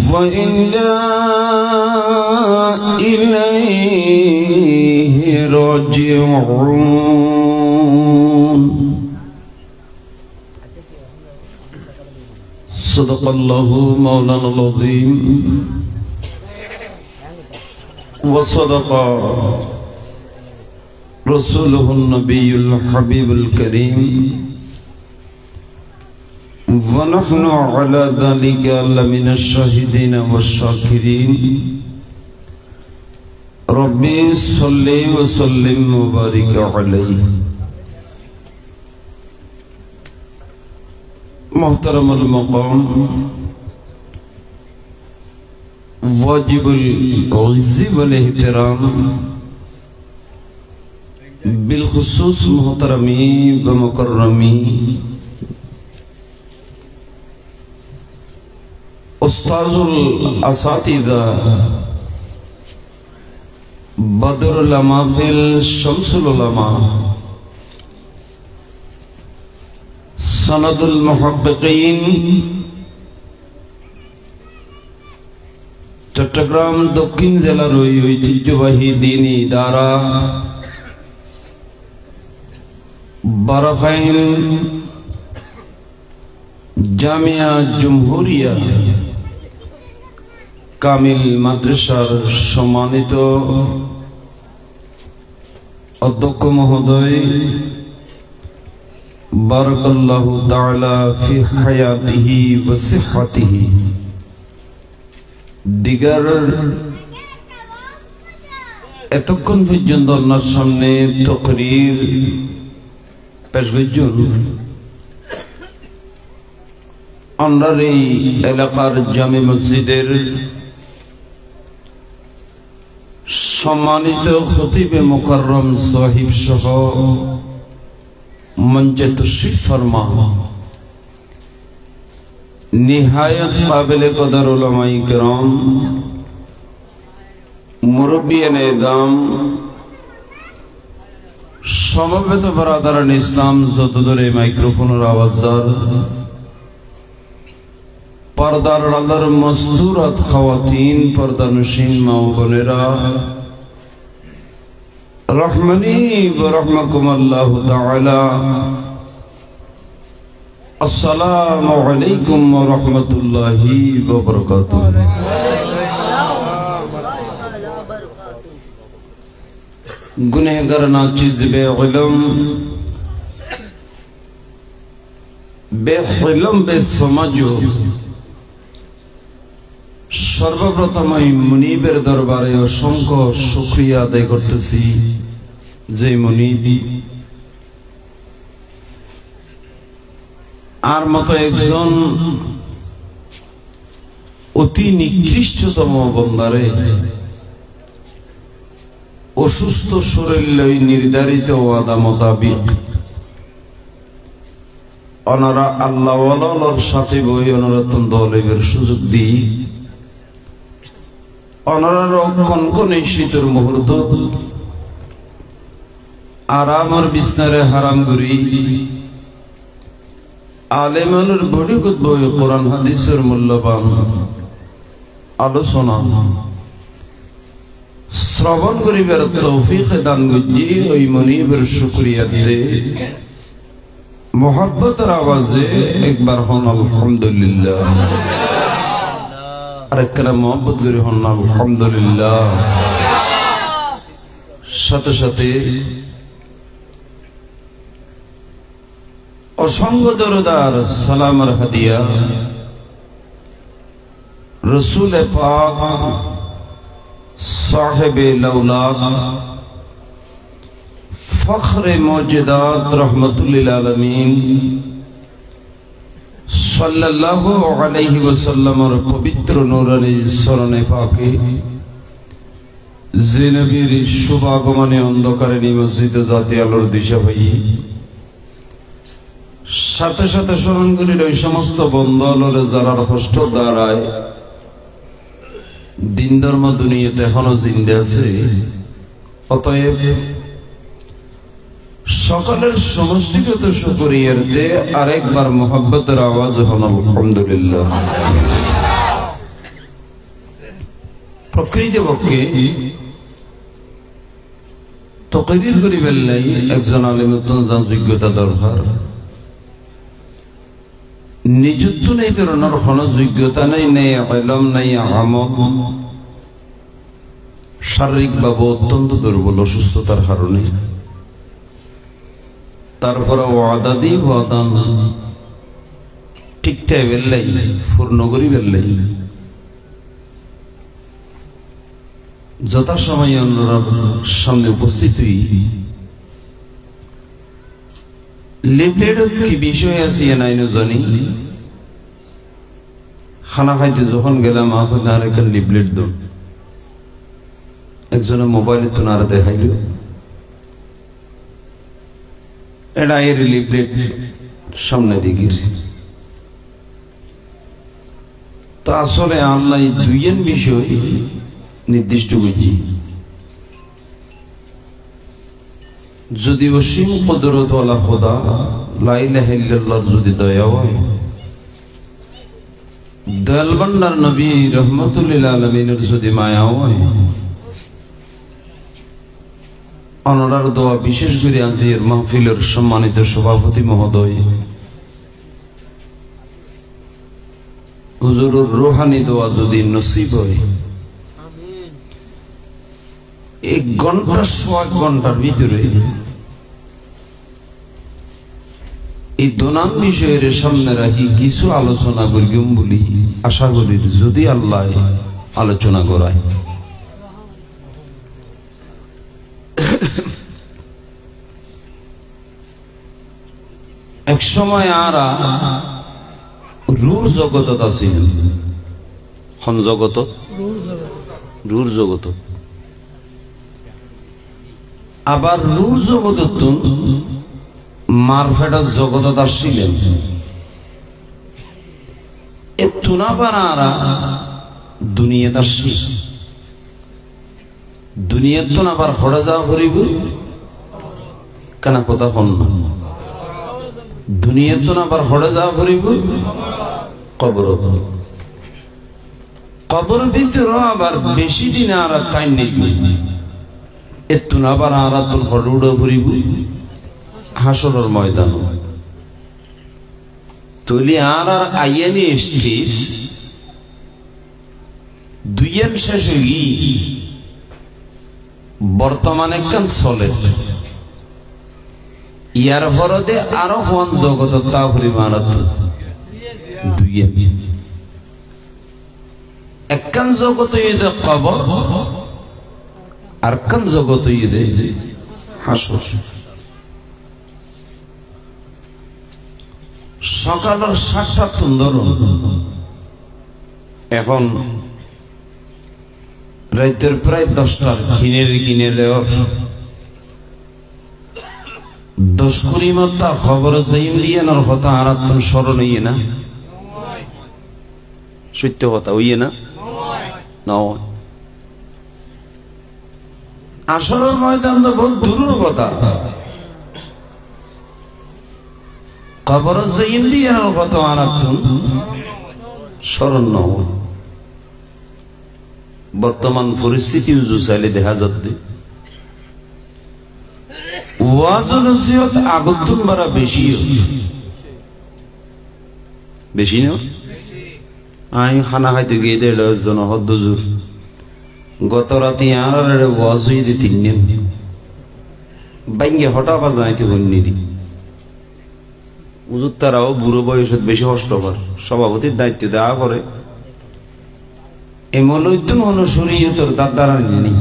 وإنا إليه راجعون صدق الله مولانا العظيم وصدق رسوله النبي الحبيب الكريم ونحن على ذلك لمن الشاهدين والشاكرين ربي صل وسلم وبارك عليه محترم المقام واجب العز والاحترام بالخصوص محترمی و مکرمی استاذ الاساتذہ بدر العلماء فی الشمس العلماء سند المحققین চট্টগ্রাম দক্ষিণ জেলার ঐতিহ্যবাহী দ্বীনি ইদারা বারাফাইন জামিয়া জুমহুরিয়া কামিল মাদ্রাসার সম্মানিত অধ্যক্ষ মহোদয় বারাকাল্লাহু তাআলা ফি হায়াতিহি ওয়া সিহহাতিহি দিগার এতক্ষণ পর্যন্ত আপনার সামনে তাকরীর পেশ করছেন আমরা এই এলাকার জামে মসজিদের সম্মানিত খতিবে মুকাররম সাহিব সহ মঞ্চে তশরিফ ফরমা নিহায়ত কাবিলে কদর উলামায়ে কিরাম মুরব্বিয়ানে ইদাম সমবেত বরাদারান ইসলাম যতদূরে মাইক্রোফোনের আওয়াজ পর্দার আড়ালের মসদুরাত খাওয়াতিন পর্দানশীন মা ও বোনেরা রহমানি ওয়া রাহমাকুমুল্লাহু তাআলা আসসালামু আলাইকুম ওয়া রাহমাতুল্লাহি ওয়া বারাকাতুহু গুনাহগার নাচিজ বেইলম বেইলম বেসমাজু সর্বপ্রথম এই মুনিবের দরবারে অসংখ্য শুকরিয়া আদায় করতেছি যে মুনিব আর মতো একজন অতি নিকৃষ্টতম বান্দারে অসুস্থ শরীর লই নির্ধারিত ওয়াদা মোতাবিক ওনারা আল্লাহ ওয়ালার সাথে বই ওনারা দলের সুযোগ দিই ওনারা কনকনে শীতের মুহূর্ত আরামর বিছনারে হারাম করি আলেমানের বড়িকুত বই কোরআন হাদিসের মূল্যবান আলোচনা শ্রবণ করিবার তৌফিক দান করছি ওই মনিবের শুকরিয়াতে মোহাব্বতের আওয়াজে একবার হন আলহামদুলিল্লাহ আরেকটা মোহাব্বত করে হন আলহামদুলিল্লাহ সাথে সাথে অসংখ্য দরুদার সালামের হাদিয়া রসুল পাক সাহেবে লাউলাদ ফখরে মওজুদাত রহমাতুল্লিল আলামিন সাল্লাল্লাহু আলাইহি ওয়াসাল্লামের পবিত্র নূরানি চরণে পাকে যে নবীর শুভাগমনে অন্ধকারে নিমজ্জিত জাতি আলোর দিশা হই সাথে সাথে স্মরণ করিল ওই সমস্ত বন্ধলে যারা কষ্ট দ্বারায় দিন ধর্ম দুনিয়াতে এখনো জিন্দা আছে অতএব সকলের সমষ্টিগত শুকরিয়াতে আরেকবার মোহাব্বতের আওয়াজ হল আলহামদুলিল্লাহ। প্রকৃতপক্ষে তকরির করিবার লাগি একজন আলেমের যা যোগ্যতা দরকার, নিযুক্ত নেই ধরনের কোন যোগ্যতা নেই, নেই ইলম, নেই আমল, শারীরিকভাবে অত্যন্ত দুর্বল অসুস্থতার কারণে। তারপরে ওয়াদা দিই ওয়াদা ঠিকঠাক বেললাই পূর্ণ করি বেললাই যথাসময়ে অন্যরা সামনে উপস্থিত হই লিফলেট কি বিষয় আছে নাই জানি। খানা খাইতে যখন গেলাম এখন আর একটা লিফলেট দো একজনের মোবাইলে তো না দেখাইল এটা এর লিফলেট সামনে দিকে। তা আসলে আল্লাহ দুইয়ের বিষয় নির্দিষ্ট বুঝি, যদি অসীম কুদরত ওয়ালা খোদা লা ইলাহা ইল্লাল্লাহর যদি দয়া হয়, দয়াল ভান্ডার নবী রহমাতুল লিল আলামিনের যদি মায়া হয়, অনরার দোয়া বিশেষ করে আজকের মাহফিলের সম্মানিত সভাপতি মহোদয় হুজুরের রূহানি দোয়া যদি নসিব হয়, এক ঘন্টা সোয়া ঘন্টার ভিতরে এই দোনাম বিষয়ের সামনে রাখি কিছু আলোচনা করিম বলি আশা করি, যদি আল্লাহ আলোচনা করায়। এক সময় আরা রূর জগত আছেন, খন জগত রূর জগত, আবার রূর জগত মারফেটার জগত আসছিলেন। এ তুনাবারা দুনিয়াতে আসছি, দুনিয়ার তো আবার হড়ে যাওয়া করিব কেন কথা হন না, দুনিয়ার তো আবার হড়ে যাওয়া করিব কবর, কবর ভিতরে আবার বেশি দিন আর তাই নেই, এতু আবার আর হড়ে উড়ে ঘুরিব হাসরের ময়দান। তৈলি আর আইয়ানি স্টেজ দুইয়ের শেষ হই বর্তমানে কেন চলে, ইয়ার হরদে আরো হন জগত তা পরিমাণ দুইয়ে একখান জগত ইয়ে কবর আর কান জগত ইয়ে হাসর। সকালের 7টা সুন্দর, এখন রাতের প্রায় 10টার কিনে 10-20 মতো খবর ইন্ডিয়ানের কথা আর স্মরণ হইয়ে না, সত্য কথা হইয়ে না, আসরের ময়দান তো বহুত দূরের কথা, খবর ইন্ডিয়ানের কথা আর স্মরণ ন। বর্তমান পরিস্থিতি চাইলে দেখা যাচ্ছে ওয়াজ নসিহত আগতুন বারা বেশি না। আমি খানা খাইতে গিয়ে জন হদ্দজুর গত রাতে আর ওয়াজ হইতে 3 দিন বাইঙ্গে হঠাৎ যাইতে হইনি দি হুজুর তারাও বুড়ো বয়সে বেশি কষ্ট করে, সভাপতির দায়িত্ব দেওয়া করে এমন শরীয়তের দাদারা নেই।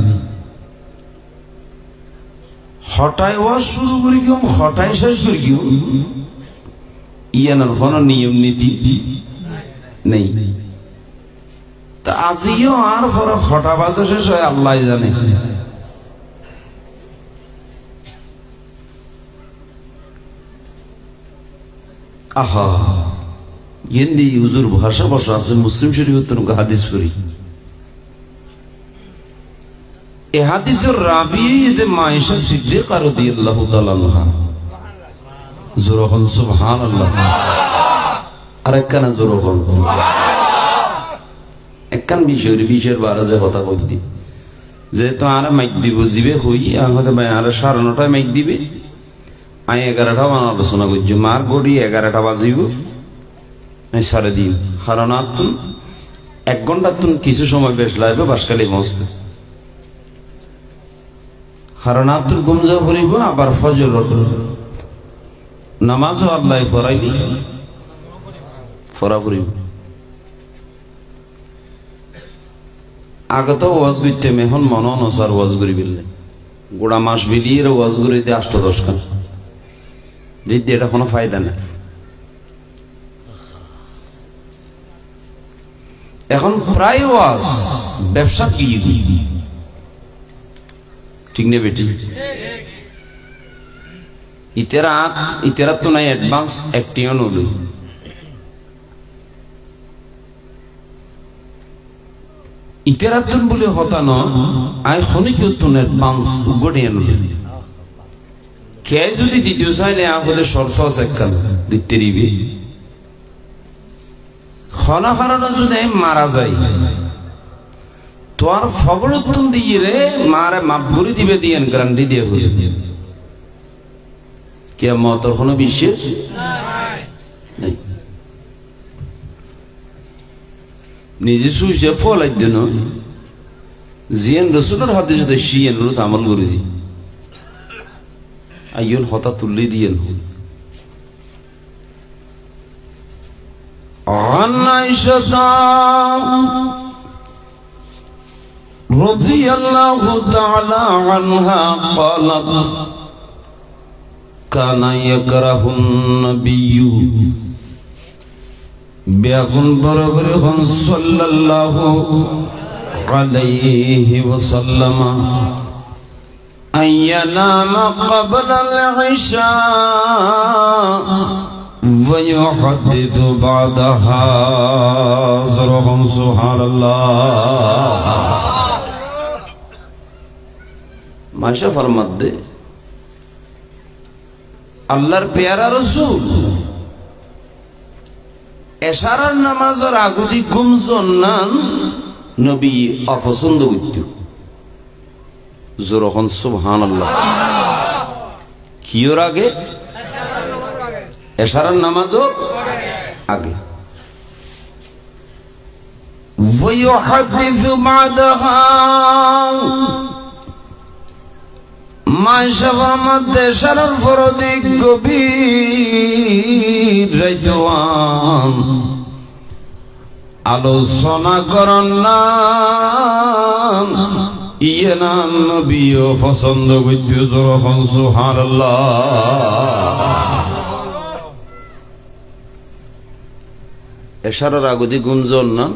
হঠাৎ ওয়াজ শুরু করি কেউ হঠাৎ শেষ করি কেউ ইয়ানোর কোনো নিয়ম নীতি নেই। তা আজিও আর পরে হঠাৎ বাজে শেষ হয় আল্লাহ জানে। আহা গেন্দি হুজুর ভাষা বসা আছে মুসলিম শরীফের হাদিস পড়ি এ হাদিসের রাবি যে মায়েশা সিদ্দিকা রাদিয়াল্লাহু তাআলা আনহা জোরে বল সুবহানাল্লাহ আর একখানা জোরে বল একখান বিষয়ের বারাজে কথা বলতি যেহেতু আর মাইক দিব জিবে হই আমাদের ভাই আর 9:30 মাইক দিবে আমি 11টা আলোচনা করছি মার গড়ি 11টা বাজিব আমি সারে দিই কারণ আতুন 1 ঘন্টা তুন কিছু সময় বেশ লাগবে বাসকালি পৌঁছতে কারণ আতুন ঘুমজা করিব আবার ফজর নামাজও আল্লাহ পড়াইলি পড়া করিব আগে তো ওয়াজ করতাম এখন মন অনুসার ওয়াজ করি বিললে গোড়া মাস বিলিয়ে ওয়াজ করিতে 8-10 খান দিদি এটা কোনো ফায়দা নেই এখন প্রায় ওয়াজ ব্যবসা কি ঠিক নেই বেটি ইতেরা তো নাই অ্যাডভান্স একটিও নলই ইতেরাতুন বলে হতানো আই খনিকুতুনের পাঁচ গড়িয়ে নলে কে যদি দ্বিতীয় চাইলে আমাদের শর্ত আছে একখান দিতে দিবি খনা হারানো যদি মারা যায় তো আর ফগরতুন দিয়ে রে মারে মাপগুড়ি দিবে দিয়ে গ্যারান্টি দিয়ে হয়ে কে মতর কোনো বিশ্বাস নাই নিজে সুইসে ফলাই দেন জিয়ান রসুলের হাতে সাথে শিয়েন রুত আমল করে দি আইন হতা তুললে দিয়েন রাদিয়াল্লাহু তাআলা আনহা قالت كان يكره النبي বেগুন বরাবর হন সাল্লাল্লাহু আলাইহি ওয়াসাল্লাম আইয়ানামা ক্বাবলা আল-ইশা ওয়া ইউহাদ্দিসু বাদাহা সুবহানাল্লাহ মাশা ফরমাতে আল্লাহর পেয়ারা রাসূল এশারার নামাজের আগুদি ঘুমজন নান নবী অপছন্দ করত জোরখন সুবহানাল্লাহ কিওর আগে এশারার নামাজের আগে ওয়ায়ুহাদ্দিসু বাদাহা মাশাআল্লাহ মধ্যে এশারার ফরদি গভীর রাইতওয়ান আলোচনা করন না ইয়ে নাম নবীও পছন্দ করতে যখন সুবহানাল্লাহ এশারার আগদি গুঞ্জন না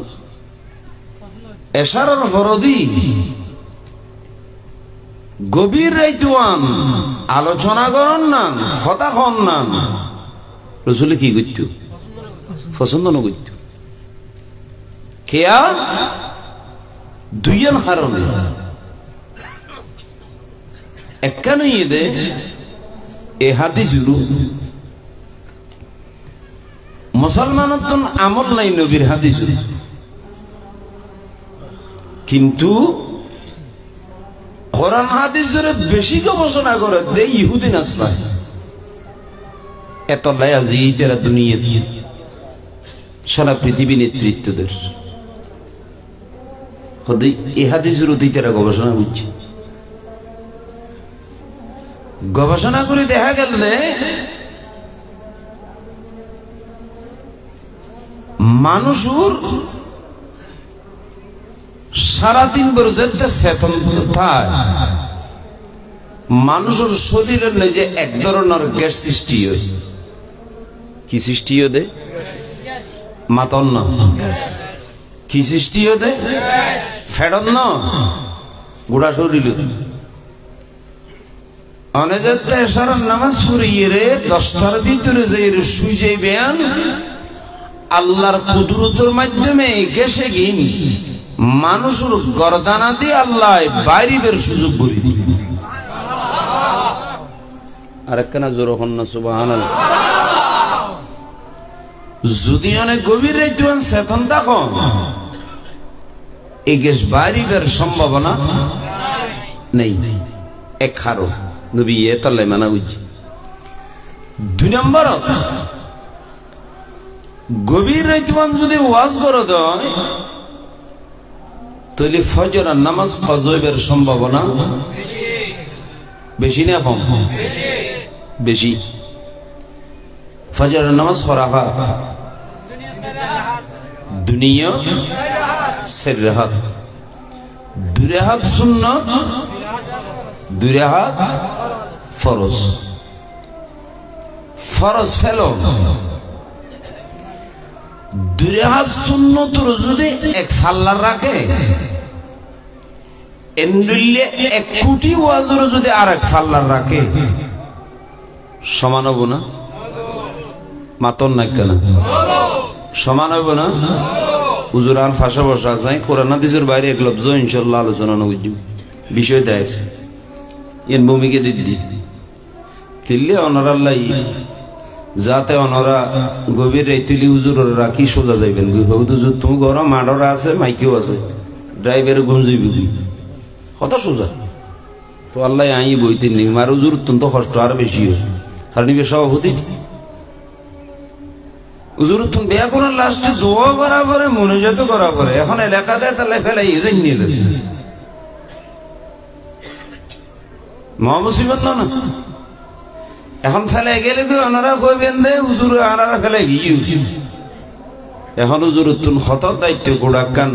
এশারার ফরদি গভীর রাইতওয়ান আলোচনা করন না কথা কন না রাসূল কি করত পছন্দ না করত কেয়া দুইজন কারণে একখানে ইদে এ হাদিসুরু মুসলমানতন আমল নাই নবীর হাদিসুরু কিন্তু কোরআন হাদিসের বেশি গবেষণা করে দে ইহুদি নাসরা এত লায়াজি ইতেরা দুনিয়া সারা পৃথিবী নেতৃত্বদের হদি এই হাদিসের ইতেরা গবেষণা করছে গবেষণা করে দেখা গেল মানুষের সারাদিন পর্যন্ত চেতন থাকে মানুষের শরীরের যে এক ধরনের গ্যাস সৃষ্টি হয় কি সৃষ্টি হয় মাতন না কি সৃষ্টি হয় ফেডন না গোড়া শরীর অনেক এশারার নামাজ পড়িয়ে রে 10টার ভিতরে যে শুই যাইবেন আল্লাহর কুদরতের মাধ্যমে গেছে গিন মানুষের গর্দানা দিয়ে আল্লাহ বাইরিবের সুযোগ করে দিবে। আরেকখানা জোর হন না সুবহানাল্লাহ। যদি অনেক গভীর রাইতে চেতন থাকো এই গ্যাস বাইরিবের সম্ভাবনা নেই। এক খারো নবী তাল্লাই মানা বুঝছি। 2 নম্বর গভীর রাইতে যদি ওয়াজ করে দেয় তাহলে ফজরের নামাজ ফজরের সম্ভাবনা বেশি না কম? বেশি। ফজরের নামাজ পড়া হয় দুনিয়া 4 রাকাত, 2 রাকাত সুন্নাত, 2 রাকাত ফরজ। ফরজ ফেলো 2 রাকাত সুন্নতর যদি এক ফাল্লার রাখে এন্ডুল্লে 1 কোটি ওয়াজর যদি আরেক ফাল্লার রাখে সমান হবো না? মাতন নাই কেন? সমান হইব না? হুজুরান ফাঁসা বসা যাই কোরআন হাদিসের বাইরে এক লফজ ইনশাআল্লাহ আলোচনা না বুঝি বিষয় দেয় এর ভূমিকে দিদি কিল্লে অনরাল্লাই যাতে অনরা গভীর রাইতুলি হুজুর রাখি সোজা যাইবেন হুজুর তুমি গরম মাডরা আছে মাইকেও আছে ড্রাইভারে ঘুম যাইবি কথা সোজা তো আল্লাহ আই বইতে নি মার হুজুর অত্যন্ত কষ্ট আর বেশি হয় কারণ সভাপতি হুজুর তুমি বিয়া করার লাস্টে দোয়া করা পরে মনোজাত করা পরে এখন এলাকা দেয় তাহলে ফেলাই এই নিয়ে মহামুসিবত না এখন ফেলে গেলে কি ওনারা কইবেন দে হুজুর আনারা ফেলে গিয়ে এখন হুজুর তুমি কত দায়িত্ব গোড়াকান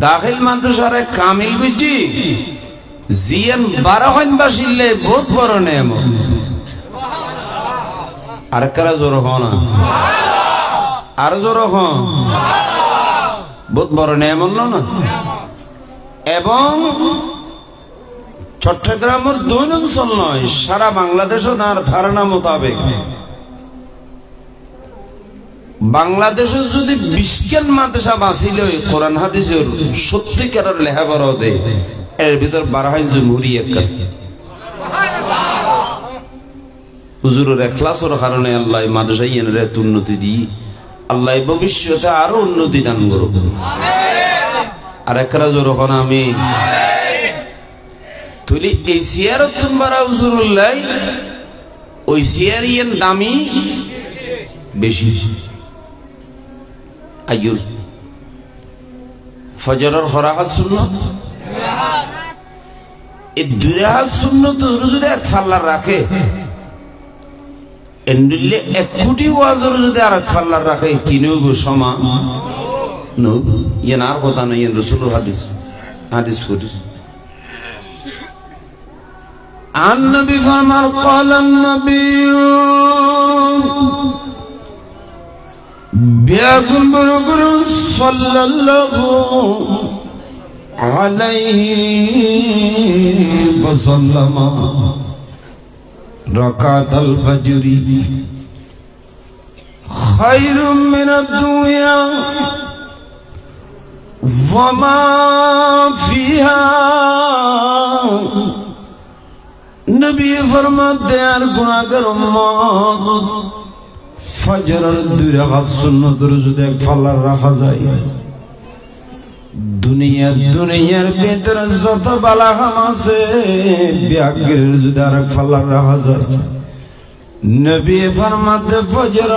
দাখিল মাদ্রাসার কামিল বুঝি জিএন 12 হইন বাসিলে বহুত বড় নেম আর কারা জোর হন আর জোর হন বহুত বড় নেম না এবং চট্টগ্রামের দৈনন্দিন নয় সারা বাংলাদেশও তার ধারণা মোতাবেক বাংলাদেশের যদি 20 খান মাদ্রাসা বাঁচিল কোরআন হাদিসের সত্যিকারের লেখাপড়া দেয় এর ভিতর 12 হাজার জমহুরি একটা হুজুরের ইখলাসের কারণে আল্লাহ মাদ্রাসায় এর উন্নতি দিই আল্লাহ ভবিষ্যতে আরো উন্নতি দান করুক আর একরা জোর হন আমি তুলি এই সিয়ারত তোমরা হুজুরুল্লাহ ওই সিয়ারিয়ান দামি বেশি আইয়ুল ফজরের খরাকাত সুন্নাত এই 2 রাকাত সুন্নাত যদি এক ফাল্লার রাখে এন্ডুলে 1 কোটি ওয়াজর যদি আরেক ফাল্লার রাখে কিনব সমান নো ইয়ান আর কথা নাই রাসূলুল্লাহ হাদিস ফুরিস النبي فرمان قال النبي بياكم بربر صلى الله عليه وسلم ركعت الفجر خير من الدنيا وما فيها नबी फरमाते यार गुनाहगार उम्मत फजर 2 রাকাত সুন্নাত যদি এক ফাল্লার রাখা যায় দুনিয়ার ভিতরে যত বালাহাম আছে ব্যাগের যদি আরেক ফাল্লার রাখা যায় নবী ফরমাতে ফজর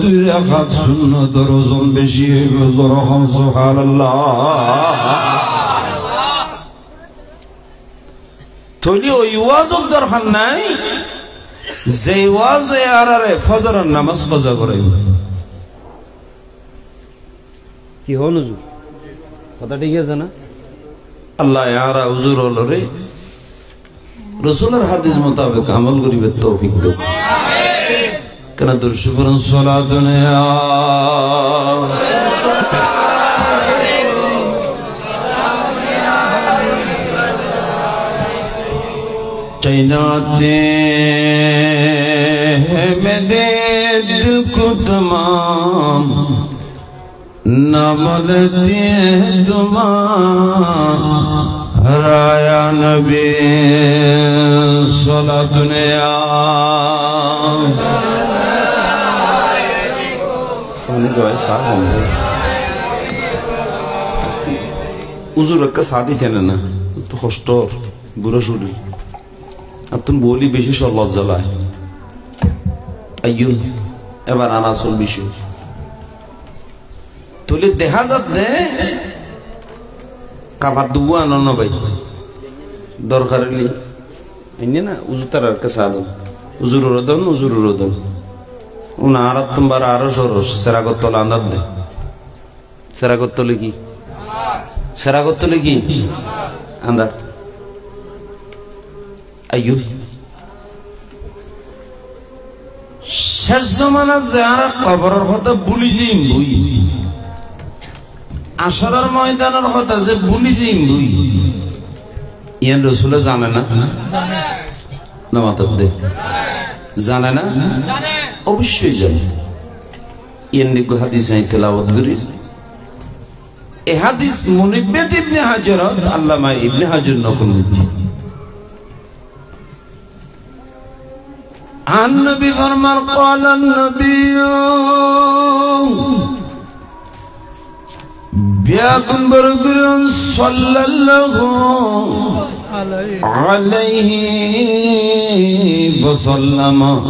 2 রাকাত সুন্নাত ওজন বেশি হবে জোরহান সুবহানাল্লাহ তৈলি ওই ওয়াজক দরকার নাই যে ওয়াজে আরারে ফজরের নামাজ কাজা করে কি হন হুজুর কথা ঠিক আছে না আল্লাহ ইয়ারা হুজুর হলরে রাসূলের হাদিস মোতাবেক আমল করিবে তৌফিক দাও আমিন কেন দরুদ শুকরান সালাতুন चैनाते हैं मेरे दिल को तमाम नाम लेते हैं तुम्हारा या नबी सोला दुनिया जो ऐसा होंगे उजुर का शादी थे ना तो होस्टर बुरा शुरू अब तुम बोली बेशी शोल्ला जला है अय्यून এবার আনাসুল বিষয় তুলে দেখা যাচ্ছে কাবার দুবু আনন্দ ভাই দরকার এনে না উজুতার আর কাছে আদম উজুর রোদন উনা আর তোমার আরো সরস সেরাগতল আন্দাজ দে সেরাগতলে কি আন্দাজ আইয়ু শেষ জমানা যারা কবরের কথা ভুলি যাইম বই আসরের ময়দানের কথা যে ভুলি যাইম বই ইয়ান রাসূল জানে না না মাতব দে জানে না অবশ্যই জানে ইয়ান দিকে হাদিস আই তেলাওয়াত করি এই হাদিস মুনিব্বিত ইবনে হাজার আল্লামা ইবনে হাজার নকল করছে النبي فرمان قال النبي بيكن برغرون صلى الله عليه وسلم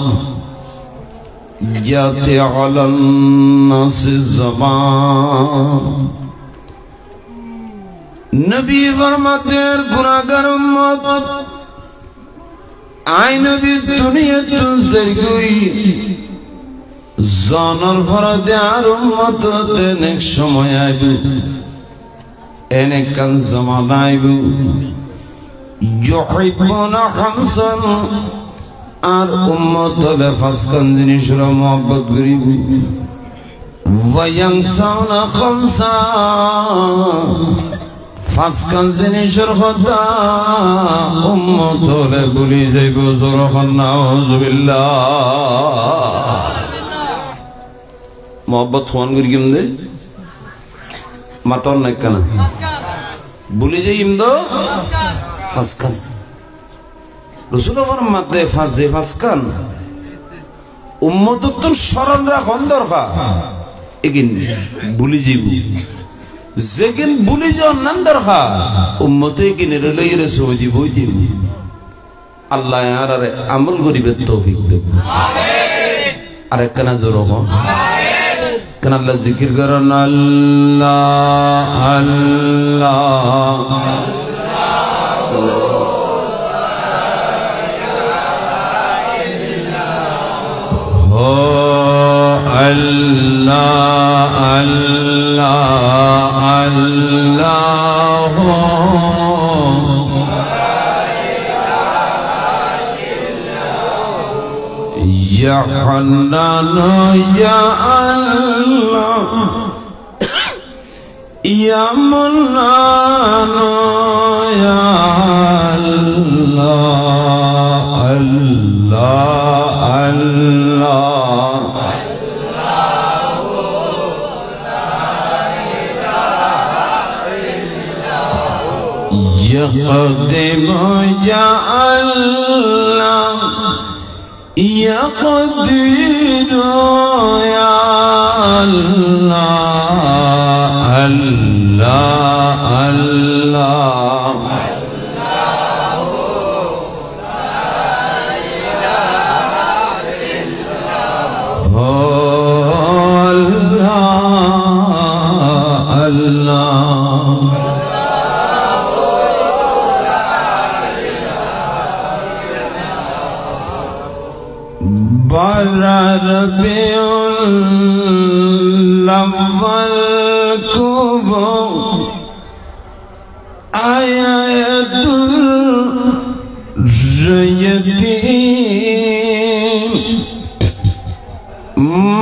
جاءت على الناس الزمان نبي فرماتے गुनाहगार उम्मत আইন নবী দুনিয়া তুন সরগুই জানার ফরদে আর উম্মত অনেক সময় আইবু অনেক কান জামানা আইবু ইউহিবুনা খামসান আর উম্মত লে ফাসকান জিনিসের মহব্বত করিব ওয়ায়ানসানা খামসা ফাসকান জিনিসের কথা উম্মত হলে ভুলি যাইব জোরখান নাউজুবিল্লাহ মোহাব্বত হওয়ান করি কেমন মাতন নাই কেন ভুলি যাইম দো ফাসকান রসুল মাতে ফাজে ফাসকান উম্মত তো স্মরণ রাখন দরকার এগিন ভুলি যাইব যেদিন ভুলি যাওয়ার নাম দরকার উম্মতে কিনে লইরে সহজি বই দিব আল্লাহ আর আমল করিবে তৌফিক দেব আর একখানা জোর হোক কেন আল্লাহ জিকির করেন আল্লাহ আল্লাহ হো আল্লাহ আল্লাহ আল্লাহ ইয়া হান্নান ইয়া আল্লাহ ইয়া মান্নান ইয়া আল্লাহ আল্লাহ আল্লাহ يا قديم يا الله يا قدير يا الله الله الله الأول كبر آيات اليتيم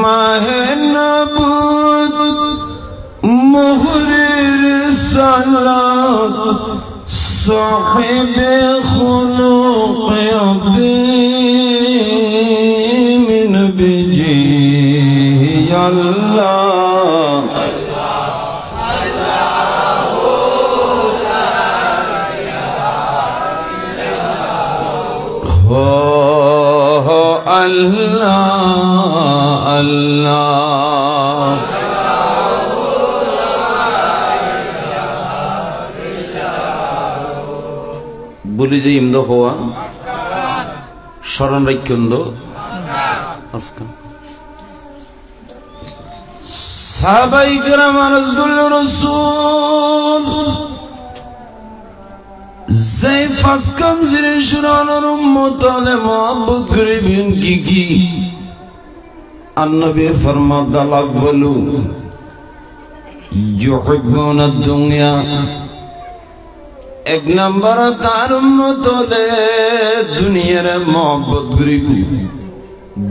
ماه نبوت مهر رسالة صاحب خلق عظيم بجي الله আল্লাহ আল্লাহ বলি যে ইমদ হওয়া স্মরণ রাখন্দ আজকা সাহাবাই কেরাম রাসূল যেই ফাসকান জিনিসের উম্মত হলে মহব্বত করিবেন কি কি আন-নবী ফরমাত আল-আউয়ালু ইউহিব্বুনা আদ-দুনিয়া এক নম্বর তার উম্মত হলে দুনিয়ার মহব্বত করিব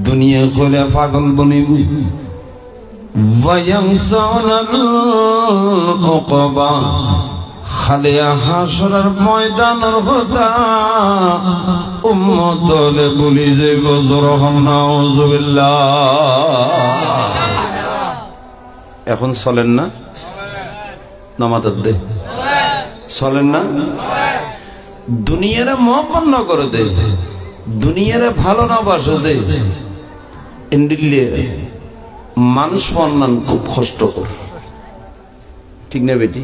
দুনিয়া হলে পাগল বনিব ওয়ায়ানসাউনাল উকবা খালিয়া হাসরের ময়দানের কথা উম্মত হলে বলি যে গজরহম নাউযুবিল্লাহ এখন চলেন না নামাজ দে চলেন না দুনিয়ারে মহব্বত না করে দে দুনিয়ারে ভালো না বাসো দে এন্ডিলে মানুষ সম্মান খুব কষ্টকর ঠিক না বেটি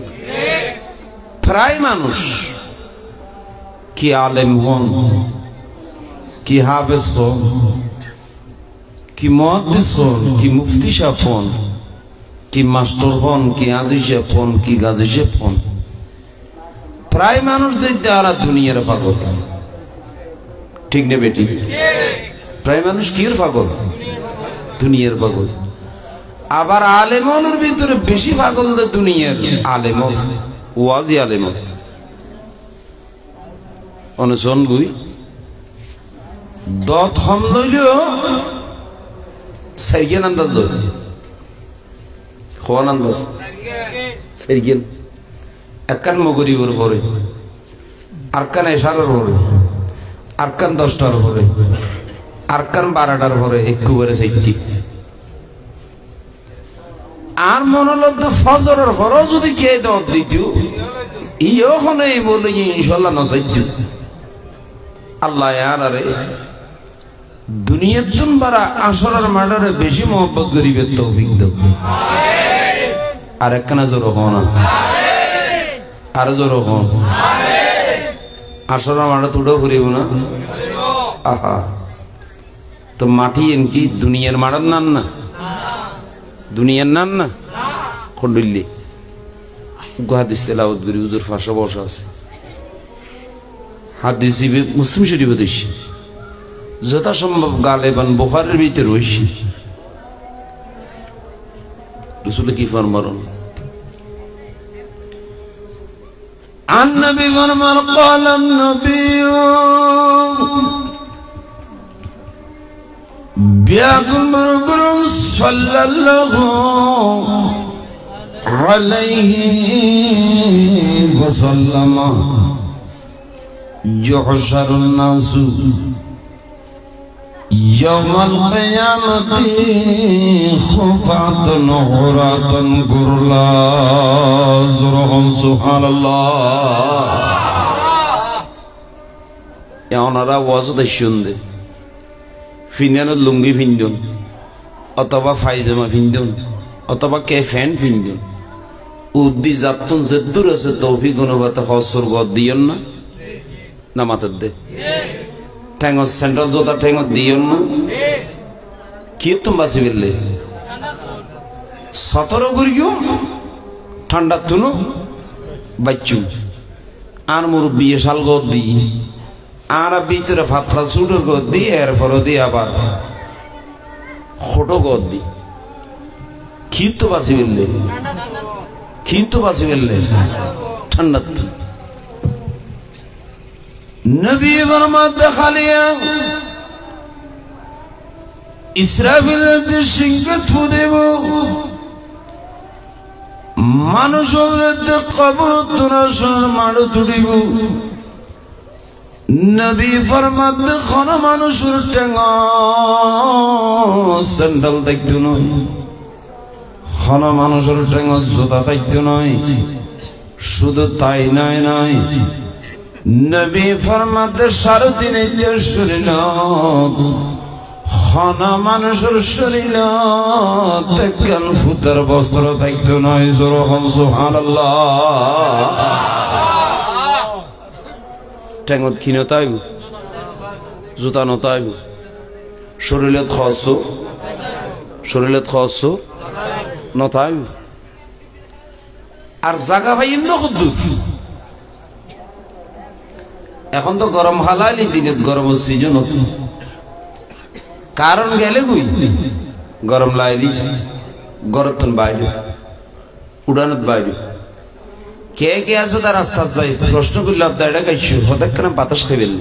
প্রায় মানুষ কি আলেম হন কি হাফেজ হন কি মুহাদ্দিস হন কি মুফতি সাহেব হন কি মাস্টার হন কি আজি সাহেব হন কি গাজী সাহেব হন প্রায় মানুষ দেখতে আর দুনিয়ার পাগল ঠিক না বেটি প্রায় মানুষ কির পাগল দুনিয়ার পাগল আবার আলেমনের ভিতরে বেশি পাগল দে দুনিয়ার আলেমন ওয়াজি আলেমন অনুসরণ গুই দত হম লইলেও সাইকেন আন্দাজ খোয়ান আন্দাজ সাইকেন একখান মগরিবর পরে আরকান এশারের পরে আরকান 10টার পরে আরকান 12টার পরে একবারে চাইছি আর মনোলব্ধ ফজরের পরও যদি কে দত দিত ইহনে বলে ইনশাআল্লাহ নসাইজ আল্লাহ আরে দুনিয়ার তুন বারা আসরের মাঠে বেশি মহব্বত করিবে তৌফিক দাও আর একখানা জোর হন আর জোর হন আসরের মাঠে তুড়ো ফুরিব না আহা তো মাটি এনকি দুনিয়ার মাঠের নান না দুনিয়ার নান না খন্ডুল্লি হাদিস তেলাওয়াত করি হুজুর ফাঁসা বসা আছে হাদিস মুসলিম শরীফে দেখছি যথাসম্ভব গালেবান বুখারীর ভিতরে রয়েছে রাসূল কি ফরমান النبي فرمان قال النبي بأكبر صلى الله عليه وسلم يحشر الناس يوم القيامة خفاة عراة غرلا زرهم سبحان الله ওনারা ওয়াজত শুনতে ফিন্দানোর লুঙ্গি ফিন্দুন অথবা ফাইজামা ফিন্দুন অথবা কে ফ্যান ফিন্দুন উদ্দি যাতুন জেদ্দুর আছে তৌফিক অনুবাদ হসর গদ দিয়ন না না মাথার দে ঠ্যাঙর সেন্ট্রাল জোতা ঠ্যাঙর দিয়ন না কি তুমি বাঁচি ফেললে 17 করিও ঠান্ডা তুনো বাচ্চু আর মুরব্বী শাল গদ দি আর ভিতরে ফাতরা সুডর গদ দি এরপর দি আবার খোটো গদ দি কি তো বাঁচি ফেললে কি তো বাঁচি ফেললে ঠান্ডা নবী ফরমাতে খালিয়া ইসরাফিলের সিংহে থু দেব মানুষের কবর তোরা মারো তুলিব নবী ফরমাতে কোন মানুষের টেঙ্গা স্যান্ডেল দেখতো নয় কোন মানুষের টেঙ্গা জুতা দেখতো নয় শুধু তাই নয় নয় নবী ফরমাতে সারাদিন শরীর খানা মানুষের শরীর তেকান ফুতার বস্ত্র থাকতো নয় জোরহন সুবহানাল্লাহ টেঙ্গত খিনো তাই জুতা নতাই শরীরত খরচ নতাই আর জাগা ভাই ইন্দ কদ্দুর এখন তো গরম হালালি দিনত গরম সিজন কারণ গেলে কই গরম লাইলি গরতন বাইরে উড়ানত বাইরে কে কে আছে তার রাস্তা যাই প্রশ্ন করলে আপনারা গাইছো হঠাৎ কেন বাতাস খাইবেন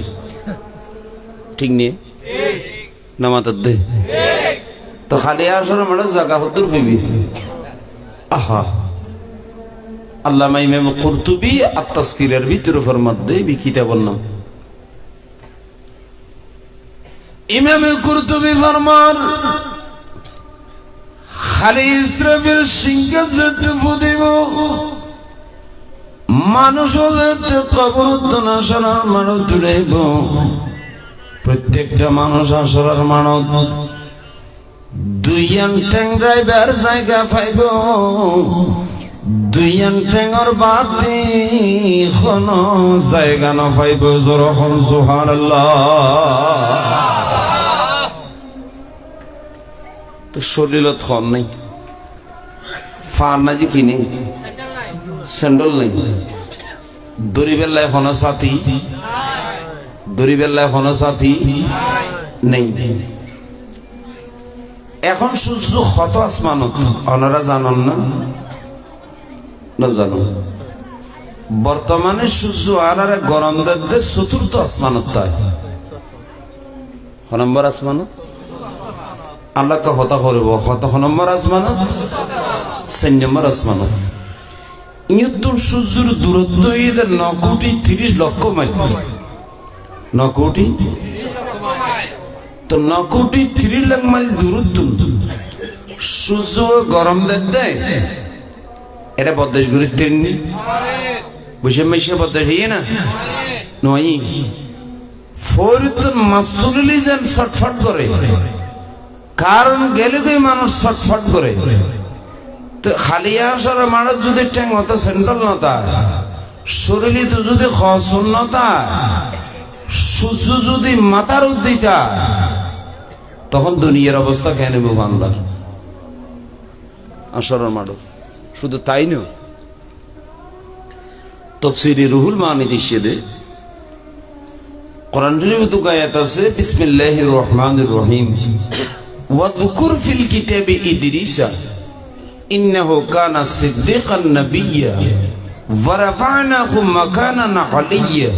ঠিক নিয়ে নামাতার দে তো খালি আসর মানে জায়গা হদ্দুর হইবি আহা আল্লামা ইমাম কুরতুবী আত-তাসকিরের ভিতরে ফরমাতে বি কিতাবের নাম ইমাম কুরতুবী ফরমান খালি ইসরাফিল সিংহে যেতে ফুদিব মানুষ যেতে কবর না সরার মানুষ তুলেব প্রত্যেকটা মানুষ আসরার মানুষ দুইয়ান ট্যাং ড্রাইভার জায়গা পাইব দুইয়ান ট্যাঙর বাতি কোন জায়গা না পাইব জোরহন সুবহানাল্লাহ তো শরীরত খন নাই ফার না যে কিনে স্যান্ডল নাই দড়িবেলায় হন সাথী নেই এখন সূর্য কত আসমানত ওনারা জানেন না জানো বর্তমানে সূর্য আর গরম দেশে চতুর্থ আসমানত তাই নম্বর আসমানত আল্লাহ তো হতা করব কত নম্বর আসমানত 4 নম্বর আসমানত নিউটন সূর্যের দূরত্ব এদের 9 কোটি 30 লক্ষ মাইল 9 কোটি তো 9 কোটি 30 লাখ মাইল দূরত্ব সূর্য গরম দেয় এটা বদ্দেশ ঘুরে তেমনি বুঝে মেশে বদ্দেশ হইয়ে না নয় ফরিদুল মাসতুলি যেন ছটফট করে কারণ গেলে কই মানুষ ছটফট করে তো খালি আসার মানুষ যদি ট্যাং হতো সেন্ট্রাল নতা শরীরে তো যদি খসন নতা সূর্য যদি মাথার উদ্দিতা তখন দুনিয়ার অবস্থা কেন বাংলার আসরের মাড় শুধু তাই না তাফসীরে রুহুল মানি দিশে কোরআন শরীফে তো আয়াত আছে বিসমিল্লাহির রহমানির রহিম ওয়াযকুর ফিল কিতাবি ইদরিসা ইন্নাহু কানা সিদ্দিকান নাবিয়্যা ওয়া রাফা'নাহু মাকানান আলিয়্যা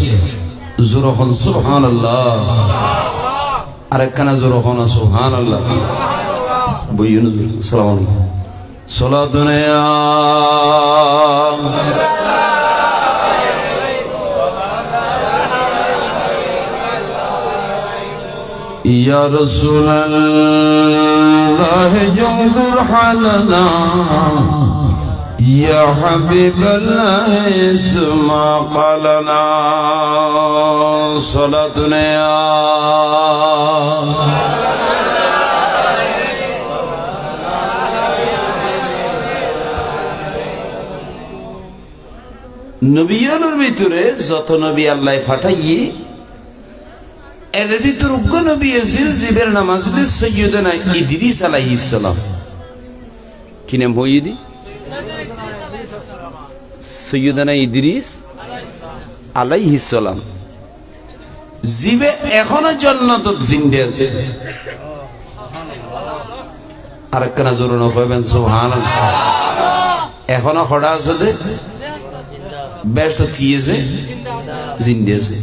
জুরহুন সুবহানাল্লাহ আরেকখানা জুরহুন সুবহানাল্লাহ বইয়ুন আসসালামু আলাইকুম সালাতুন يا رسول الله انظر حالنا يا حبيب الله اسمع قالنا صلاتنا يا নবীদের ভিতরে যত নবী আল্লাহ পাঠাইয়ে এর ভিতর উগ্র নবী জিলজিবের নাম আসলে সৈয়দনা ইদ্রিস আলাইহিস সালাম কি নাম হইদি সৈয়দনা ইদ্রিস আলাইহিস সালাম জিবে এখনো জান্নাতত জিন্দা আছে আরেকখানা জোরে না কইবেন সুবহানাল্লাহ এখনো খড়া আছে দে ব্যস্ত থিয়েছে জিন্দা আছে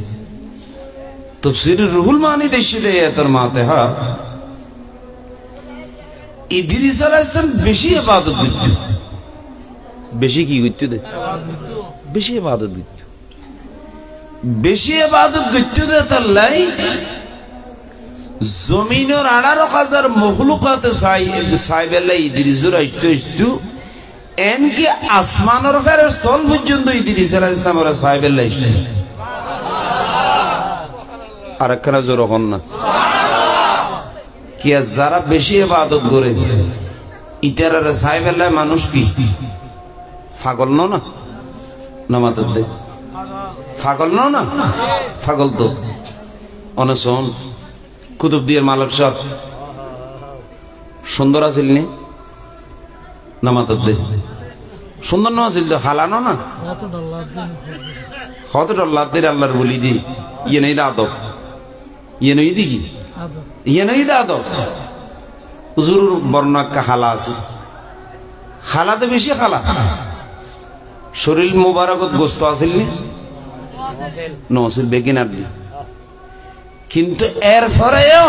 তাফসীরে রুহুল মানি দেশে এর মাতে হা ইদ্রিস আলাইহিস সালাম বেশি ইবাদত করত বেশি কি করতে দে বেশি ইবাদত করত বেশি ইবাদত করত দে তাল্লাই জমিনের 18000 মখলুকাত সাইবেলা ইদ্রিসের আইতো এনকি আসমানের ফেরেশতা পর্যন্ত ইদ্রিস আলাইহিস সালামের সাইবেলা আরেকখানা জোর হন না কি যারা বেশি ইবাদত করে ইতারারে সাহেবেল্লাহ মানুষ কি পাগল না নামাজ দে পাগল না পাগল তো অনশন কুতুবদিয়ার মালিক সাহেব সুন্দর আছিল নি নামাজ দে সুন্দর না আছিল তো হালানো না কত ডল্লার দিন আল্লাহর বলি দি ইয়ে নেই আদব ইয়ে নই দি কি ইয়ে নই আদব হুজুর বর্ণাক্কা হালা আছে খালাতে বেশি খালা শরীর মোবারকত গোস্ত আছিল নি নসিল বেকিনার দি কিন্তু এর পরেও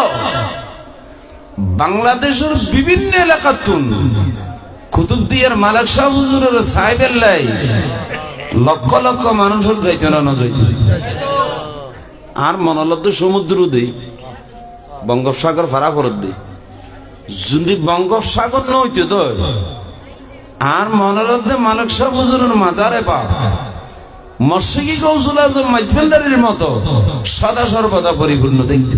বাংলাদেশের বিভিন্ন এলাকাতুন কুতুবদিয়ার মালিক সাহেব হুজুরের সাহেবের লাই লক্ষ লক্ষ মানুষের যাইতে না যাইতে আর মনলব্ধ সমুদ্র দেই বঙ্গোপসাগর ফারা ফরত দেই যদি বঙ্গোপসাগর নইতে তো আর মনলব্ধ মালিক সাহেব হুজুরের মাজারে পা মসজিদ গৌসুল আজম মাইজবেন্দারির মতো সদা সর্বদা পরিপূর্ণ দেখতে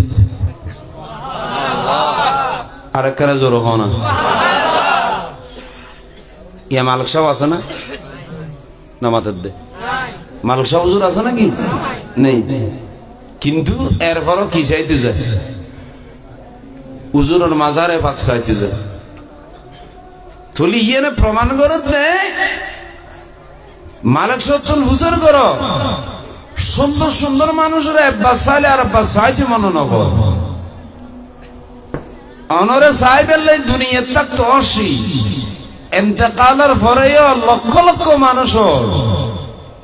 আর একখানে জোর হও না ইয়া মালিক সাহেব আছে না নামাজের দে মালিক সাহেব হুজুর আছে নাকি নেই কিন্তু এরপরও কি চাইতে যায় হুজুরের মাজারে পাক চাইতে যায় তুলি ইয়ে প্রমাণ করত দেয় মালিক সচ্ছল হুজুর করো সুন্দর সুন্দর মানুষের একবার চাইলে আর একবার চাইতে মনে নকর অনরে সাহেবের দুনিয়া থাকতো অসি এতেকালের পরেও লক্ষ লক্ষ মানুষ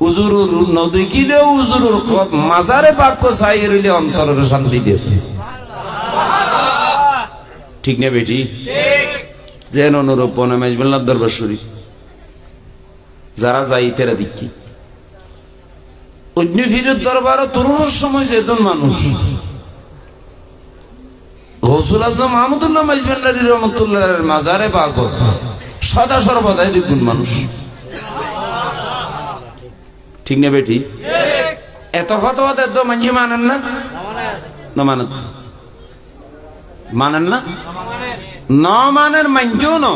হুজুরুর নদী কিলে হুজুরুর মাজারে বাক্য চাই রইলে অন্তরের শান্তি দিয়ে ঠিক না বেটি যেন অনুরূপ মেজবেল্লার দরবার শরীফ যারা যাই তেরা দিকি অন্য ফিরের দরবারও তরুণের সময় যেত মানুষ গৌসুল আজম মাহমুদুল্লাহ মেজবেল্লারি রহমতুল্লাহ মাজারে বাক সদা সর্বদাই দেখুন মানুষ ঠিক না বেটি এত ফতোয়া দেন তো মানজি মানেন না না মানেন না না মানের মানতেও না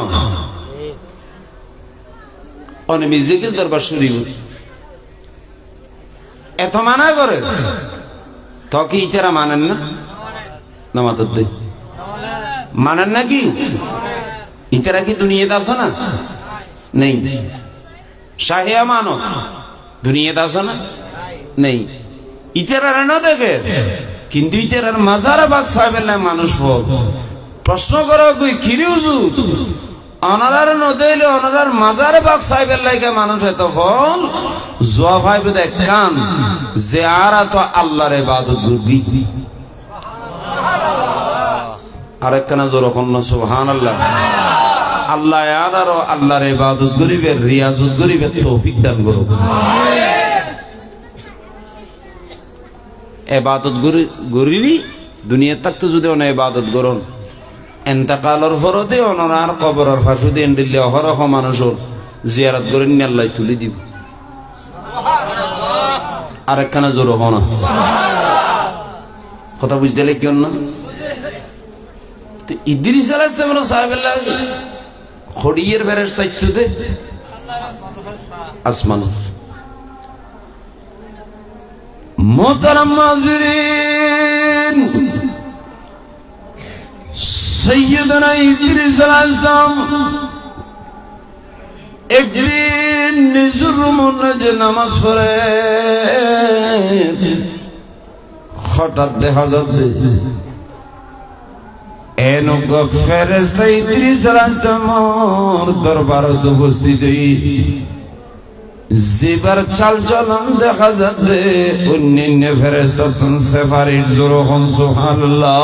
অনেক মিউজিক্যাল দরবার শরীফ এত মানা করে তো কি ইতারা মানেন না নামাজ দে মানেন না কি ইতারা কি দুনিয়াতে আছে না নেই শাহিয়া মানো দুনিয়াতে আছে না নেই ইতারা না দেখে কিন্তু ইতারার মাজারে বাগ সাহেবের মানুষ প্রশ্ন করা কই কিরি হুজুর অনারার নদীলে অনারার মাজারে বাগ সাহেবের লাইকে মানুষ এত ফল জোয়া ভাইবে দেখ কান যে আর তো আল্লাহর ইবাদত করবি আরেকখানা জোর কন্যা সুবহানাল্লাহ আল্লাহ আর আল্লাহর ইবাদত করিবে রিয়াজত করিবে তৌফিক দান করুক ইবাদত করিলি দুনিয়া থাকতে যদি অনেক ইবাদত করুন এন্তেকালের পরতে অনার কবরের ফাঁসু দিয়ে দিলে অহরহ মানুষের জিয়ারত করে নিয়ে আল্লাহ তুলে দিব আরেকখানা জোর হো না কথা বুঝতে গেলে কেন না ইদ্রিস আলাইহিস সালাম সাহেবেল্লাহ খড়িয়ের ফেরেশতা ইচ্ছুতে আসমান মোহতারাম হাজিরিন সৈয়দনা ইদ্রিস আলাইহিস সালাম একদিন নিজের মনে নামাজ পড়ে হঠাৎ দেখা যাচ্ছে এনক ফেরেশতা ইদ্রিস আলাইহিস সালামের দরবারে উপস্থিত জিবার চাল চলন দেখা যাচ্ছে অন্যান্য ফেরেশতা সেফারির জোরখন সুবহানাল্লাহ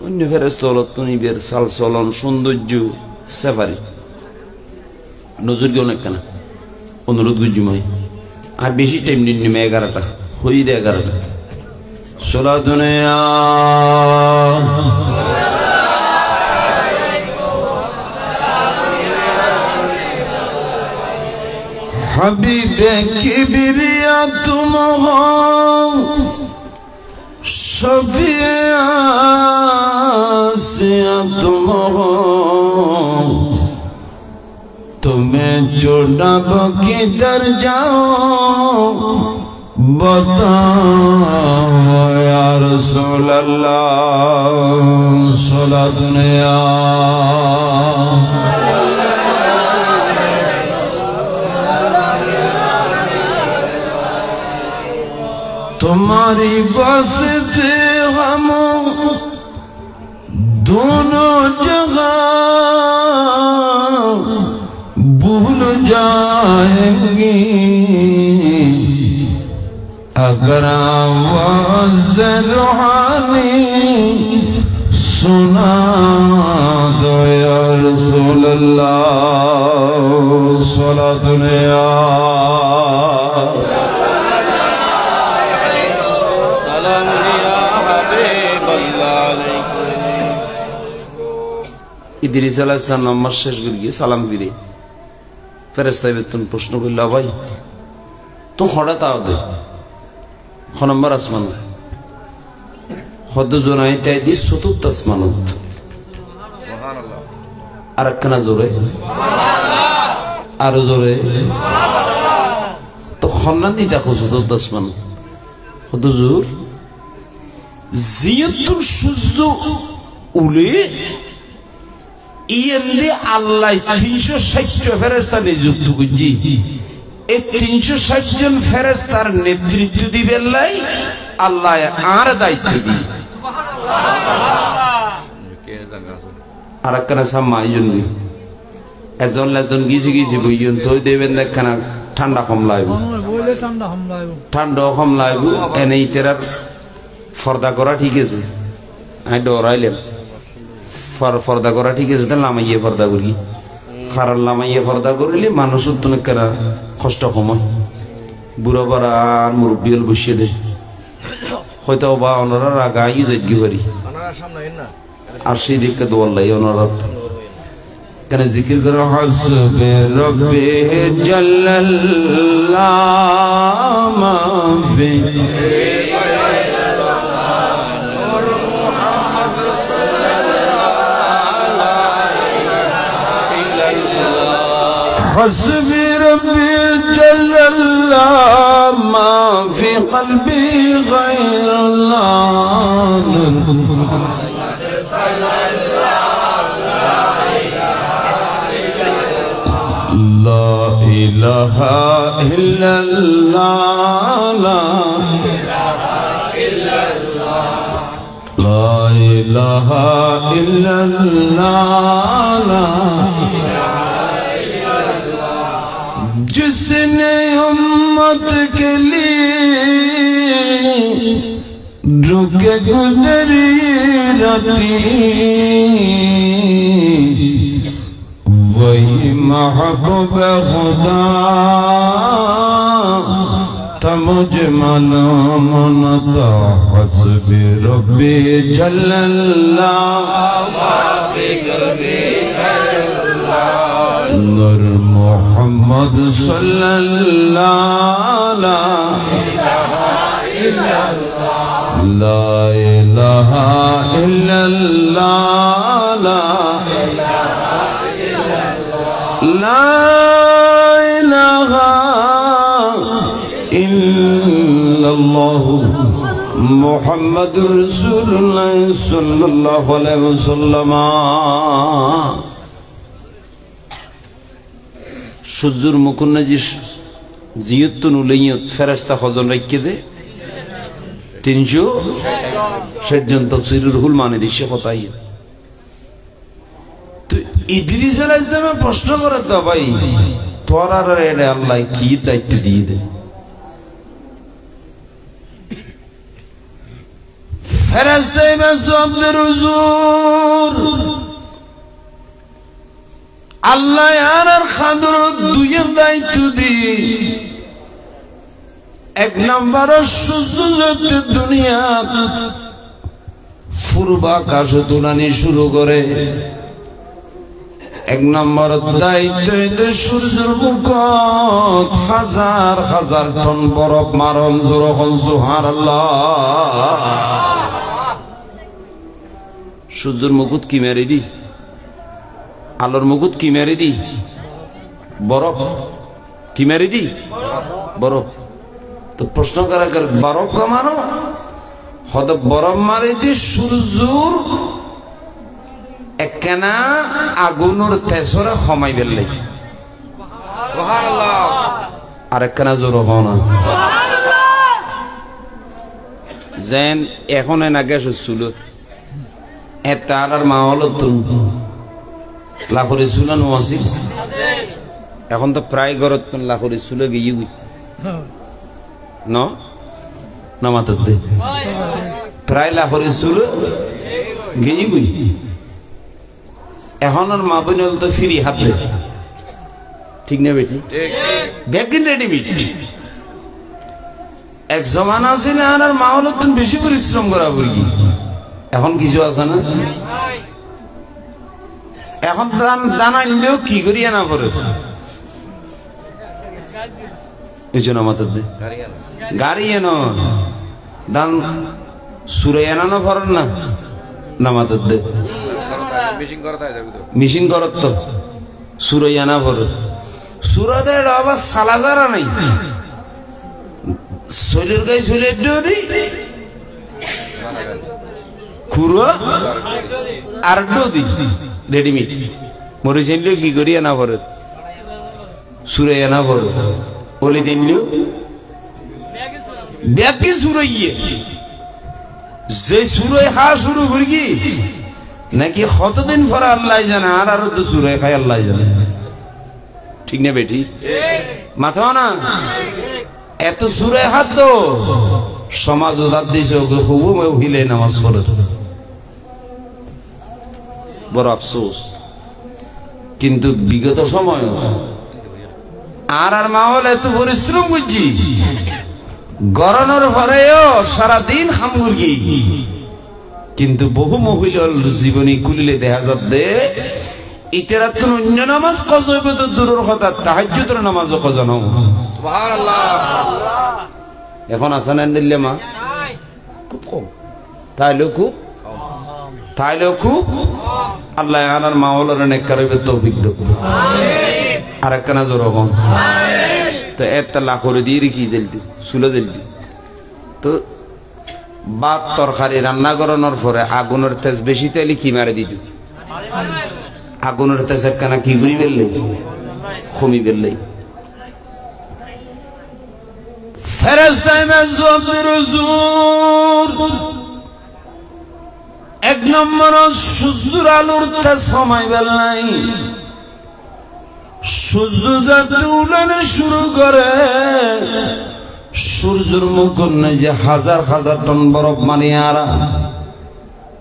অন্য ফেরেশতা হলো তুনিবের চাল চলন সৌন্দর্য সেফারি নজর গিয়ে অনেক কেনা অনুরোধ গুজুমাই আর বেশি টাইম নিন 11টা হই দে 11টা সোলা দুনিয়া হাবিবে কিবরিয়া তুম तुम हो तुम्हें छोड़ब किधर जाओ बताओ या रसूल अल्लाह सलातुन या तुम्हारी वास्ते हम दोनों जगह भूल जाएंगे अगर आवाज़ रूहानी सुना दो या रसूल अल्लाह सलातुन या ইদ্রিস আলাইহিস সালাম নামাজ শেষ করে গিয়ে সালাম দিলে ফেরেশতা বেতন প্রশ্ন করল ভাই তো হঠাৎ আও দে খ নম্বর আসমান হদ জোনাই তাই দি চতুর্থ আসমান সুবহানাল্লাহ আর একখানা জোরে সুবহানাল্লাহ আর জোরে সুবহানাল্লাহ তো খন্না দি দেখো চতুর্থ আসমান হদ জোর জিয়াতুল সূর্য উলে ইয়েন্দি আল্লাহ 360 ফেরেশতা নিযুক্ত করজি এই 360 জন ফেরেশতার নেতৃত্ব দিবেন লাই আল্লাহ আর দায়িত্ব দি সুবহানাল্লাহ আর কেন সামাই জন্যই একজন গিজি বইজন তো দেবেন দেখখানা ঠান্ডা কম লাইব বলে ঠান্ডা কম লাইব এনেই তেরার ফর্দা করা ঠিক আছে আই ডরাইলাম ফর্দা করা ঠিক আছে তাহলে লামাইয়ে ফর্দা করি খারাপ লামাইয়ে ফর্দা করিলে মানুষের তো কেনা কষ্ট কমায় বুড়ো পাড়া আর মুরব্বী হল বসিয়ে দেয় হয়তো বা ওনারা রাগা আই যাই পারি আর সেই দিককে দোয়ার লাই ওনারা কেন জিকির করে হাসবে রব্বে জাল্লাল্লাহ মাফি حسبي ربي جل الله ما في قلبي غير الله لا إله إلا الله لا إله إلا الله जिसने उम्मत के लिए रुके गुजरी राती वही महबूब खुदा था मुझे मालूम न था हस्बी रब्बी जल्लल्लाह माफी कल्बी नूर मोहम्मद सल्लल्लाहु ला इलाहा इल्लल्लाह ला इलाहा इल्लल्लाह मुहम्मदुर रसूलुल्लाह सल्लल्लाहु अलैहि वसल्लम সূর্যর মুকুন্নাজি জিয়তুন উলাইয়ত ফেরেশতা কজন রাখকে দে 360 জন তাফসীরুল রুহুল মানে দিছে কথাই তো ইদ্রিস আলাইহিস সালাম প্রশ্ন করে তো ভাই তোর আর এনে আল্লাহ কি দায়িত্ব দিয়ে দে ফেরেশতা ইমাম হুজুর আল্লাহ আর খাদর দুইয়ের দায়িত্ব দি এক নম্বর সূর্য দুনিয়া পূর্বাকাশ তুলানি শুরু করে এক নম্বর দায়িত্ব সূর্যের মুখত হাজার হাজার টন বরফ মারণ যখন সুবহানাল্লাহ সূর্যের মুকুট কি মেরে দি আলোর মুকুট কি মেরে দি বরফ কি মেরে দি বরফ তো প্রশ্ন করা বরফ কামানো হয়তো বরফ মারে দি সূর্যর একখানা আগুনের তেসরা কমাই বেললে আর একখানা জোর হও না যেন এখন আগে ছিল এতার আর মা হল লাখরি চুলানো আছিল এখন তো প্রায় গরত লাখরি চুলে গিয়ে ন মাতার দে প্রায় লাখরি চুলে গিয়ে গুই এখন আর মা বোন তো ফিরি হাত দে ঠিক না বেটি ব্যাগিন রেডিমেড এক জমান আছে না আর মা হল বেশি পরিশ্রম করা বুড়ি এখন কিছু আছে না এখন দান আনলেও কি করি আনা পরে এই জন্য আমাদের গাড়ি এনো দান সুরে এনানো পড়েন না নামাদের দে মেশিন করত তো সুরে আনা পড়ে সুরদের আবার সালা যারা নাই শৈলের গায়ে শৈলের দি খুড়ো আর দি রেডিমেড মরে চাইলেও কি করি আনা পরে সুরে আনা পরে বলে দিনলেও ব্যাগে সুরাইয়ে যে সুরে খা শুরু করি নাকি কতদিন পরে আল্লাহ জানে আর আরো তো সুরে খাই আল্লাহ জানে ঠিক না বেটি মাথা না এত সুরে হাত তো সমাজ উদার দিয়েছে ওকে হুবু হিলে নামাজ পড়ে বড় আফসোস কিন্তু বিগত সময় আর মা হল এত পরিশ্রম করছি গরমের পরেও সারাদিন হামুরগি কিন্তু বহু মহিলার জীবনী খুলিলে দেখা যাচ্ছে ইতেরাত অন্য নামাজ কজব তো দূরের কথা তাহাজ্জুদের নামাজও কজানো সুবহানাল্লাহ এখন আসান দিলে মা খুব কম তাইলেও খুব আল্লাহ আনার মা হলার নেককারে তৌফিক দেব আর একখানা জোর হন তো একটা লাখ করে দিয়ে রেখি জলদি সুলে জলদি তো ভাত তরকারি রান্না করানোর পরে আগুনের তেজ বেশি তাইলে কি মারে দিত আগুনের তেজ একখানা কি করি বেললে খমি বেললে ফেরেশতায়ে মাযজুর এক নম্বর সূর্যের আলোর তেজ কমাই বেললাই সূর্য যাতে উড়ানো শুরু করে সূর্যের মুকুট নাই যে হাজার হাজার টন বরফ মানিয়ে আরা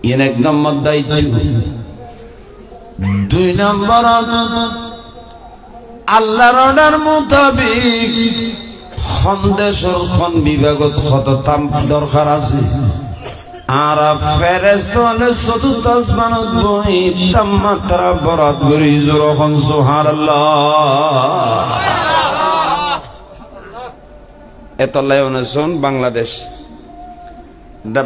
এর এক নম্বর দায়িত্ব দুই নম্বর আল্লাহর অর্ডার মোতাবেক সন্দেশের খন বিভাগত খততাম দরকার আছে আর ফেরেশতা হলে চতুর্থ আসমানত বহি তাপমাত্রা বরাত করি যখন সুবহানাল্লাহ এতলাই অনুসরণ বাংলাদেশ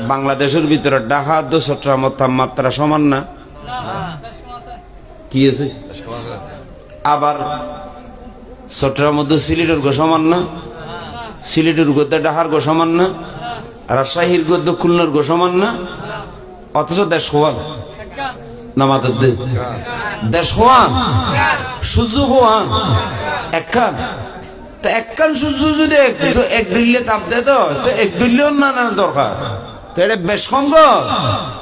বাংলাদেশের ভিতরে ঢাকা তো চট্টগ্রামের তাপমাত্রা সমান না কি আছে আবার চট্টগ্রামের মধ্যে সিলেটের গো সমান না সিলেটের গদ্দে ঢাকার গো সমান না রাজশাহীর গদ্দ খুলনার গো সমান না অথচ দেশ হওয়ান নামাদের দেশ হওয়ান সূর্য হওয়ান একখান তো একখান সূর্য যদি এক ডিল্লে তাপ দেয় তো এক ডিল্লেও না দরকার তো এটা বেশকম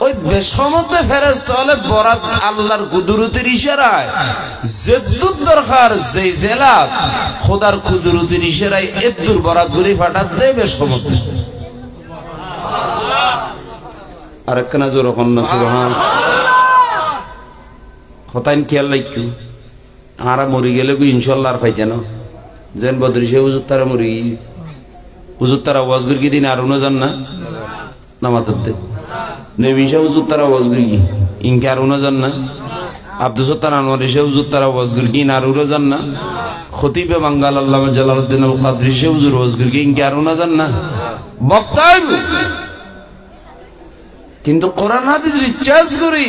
ওই বেশকমতে ফেরেশতা হলে বরাত আল্লাহর কুদরতের ইশারায় যেদুর দরকার যে জেলা খোদার কুদরতের ইশারায় এদুর বরাত করে ফাটাত দেয় বেশকমতে আর একখানা জোর কন্যা সুবহান হতাইন খেয়াল রাখু আর মরি গেলে ইনশাল্লাহ আর পাইতে না যেন বদরি সে হুজুর তারা মরি হুজুর তারা ওয়াজ করি দিন আর উনজান না নামাতে নবী সে হুজুর তারা ওয়াজ করি ইনকে আর উনজান না আব্দুল সত্তার আনোয়ারি সে হুজুর তারা ওয়াজ করি কি আর উড়ে যান না খতিবে বাঙ্গাল আল্লামা জালালউদ্দিন আল কাদরি সে হুজুর ওয়াজ করি কি আর উনা যান না বক্তা কিন্তু কোরআন হাদিস রিসার্চ করি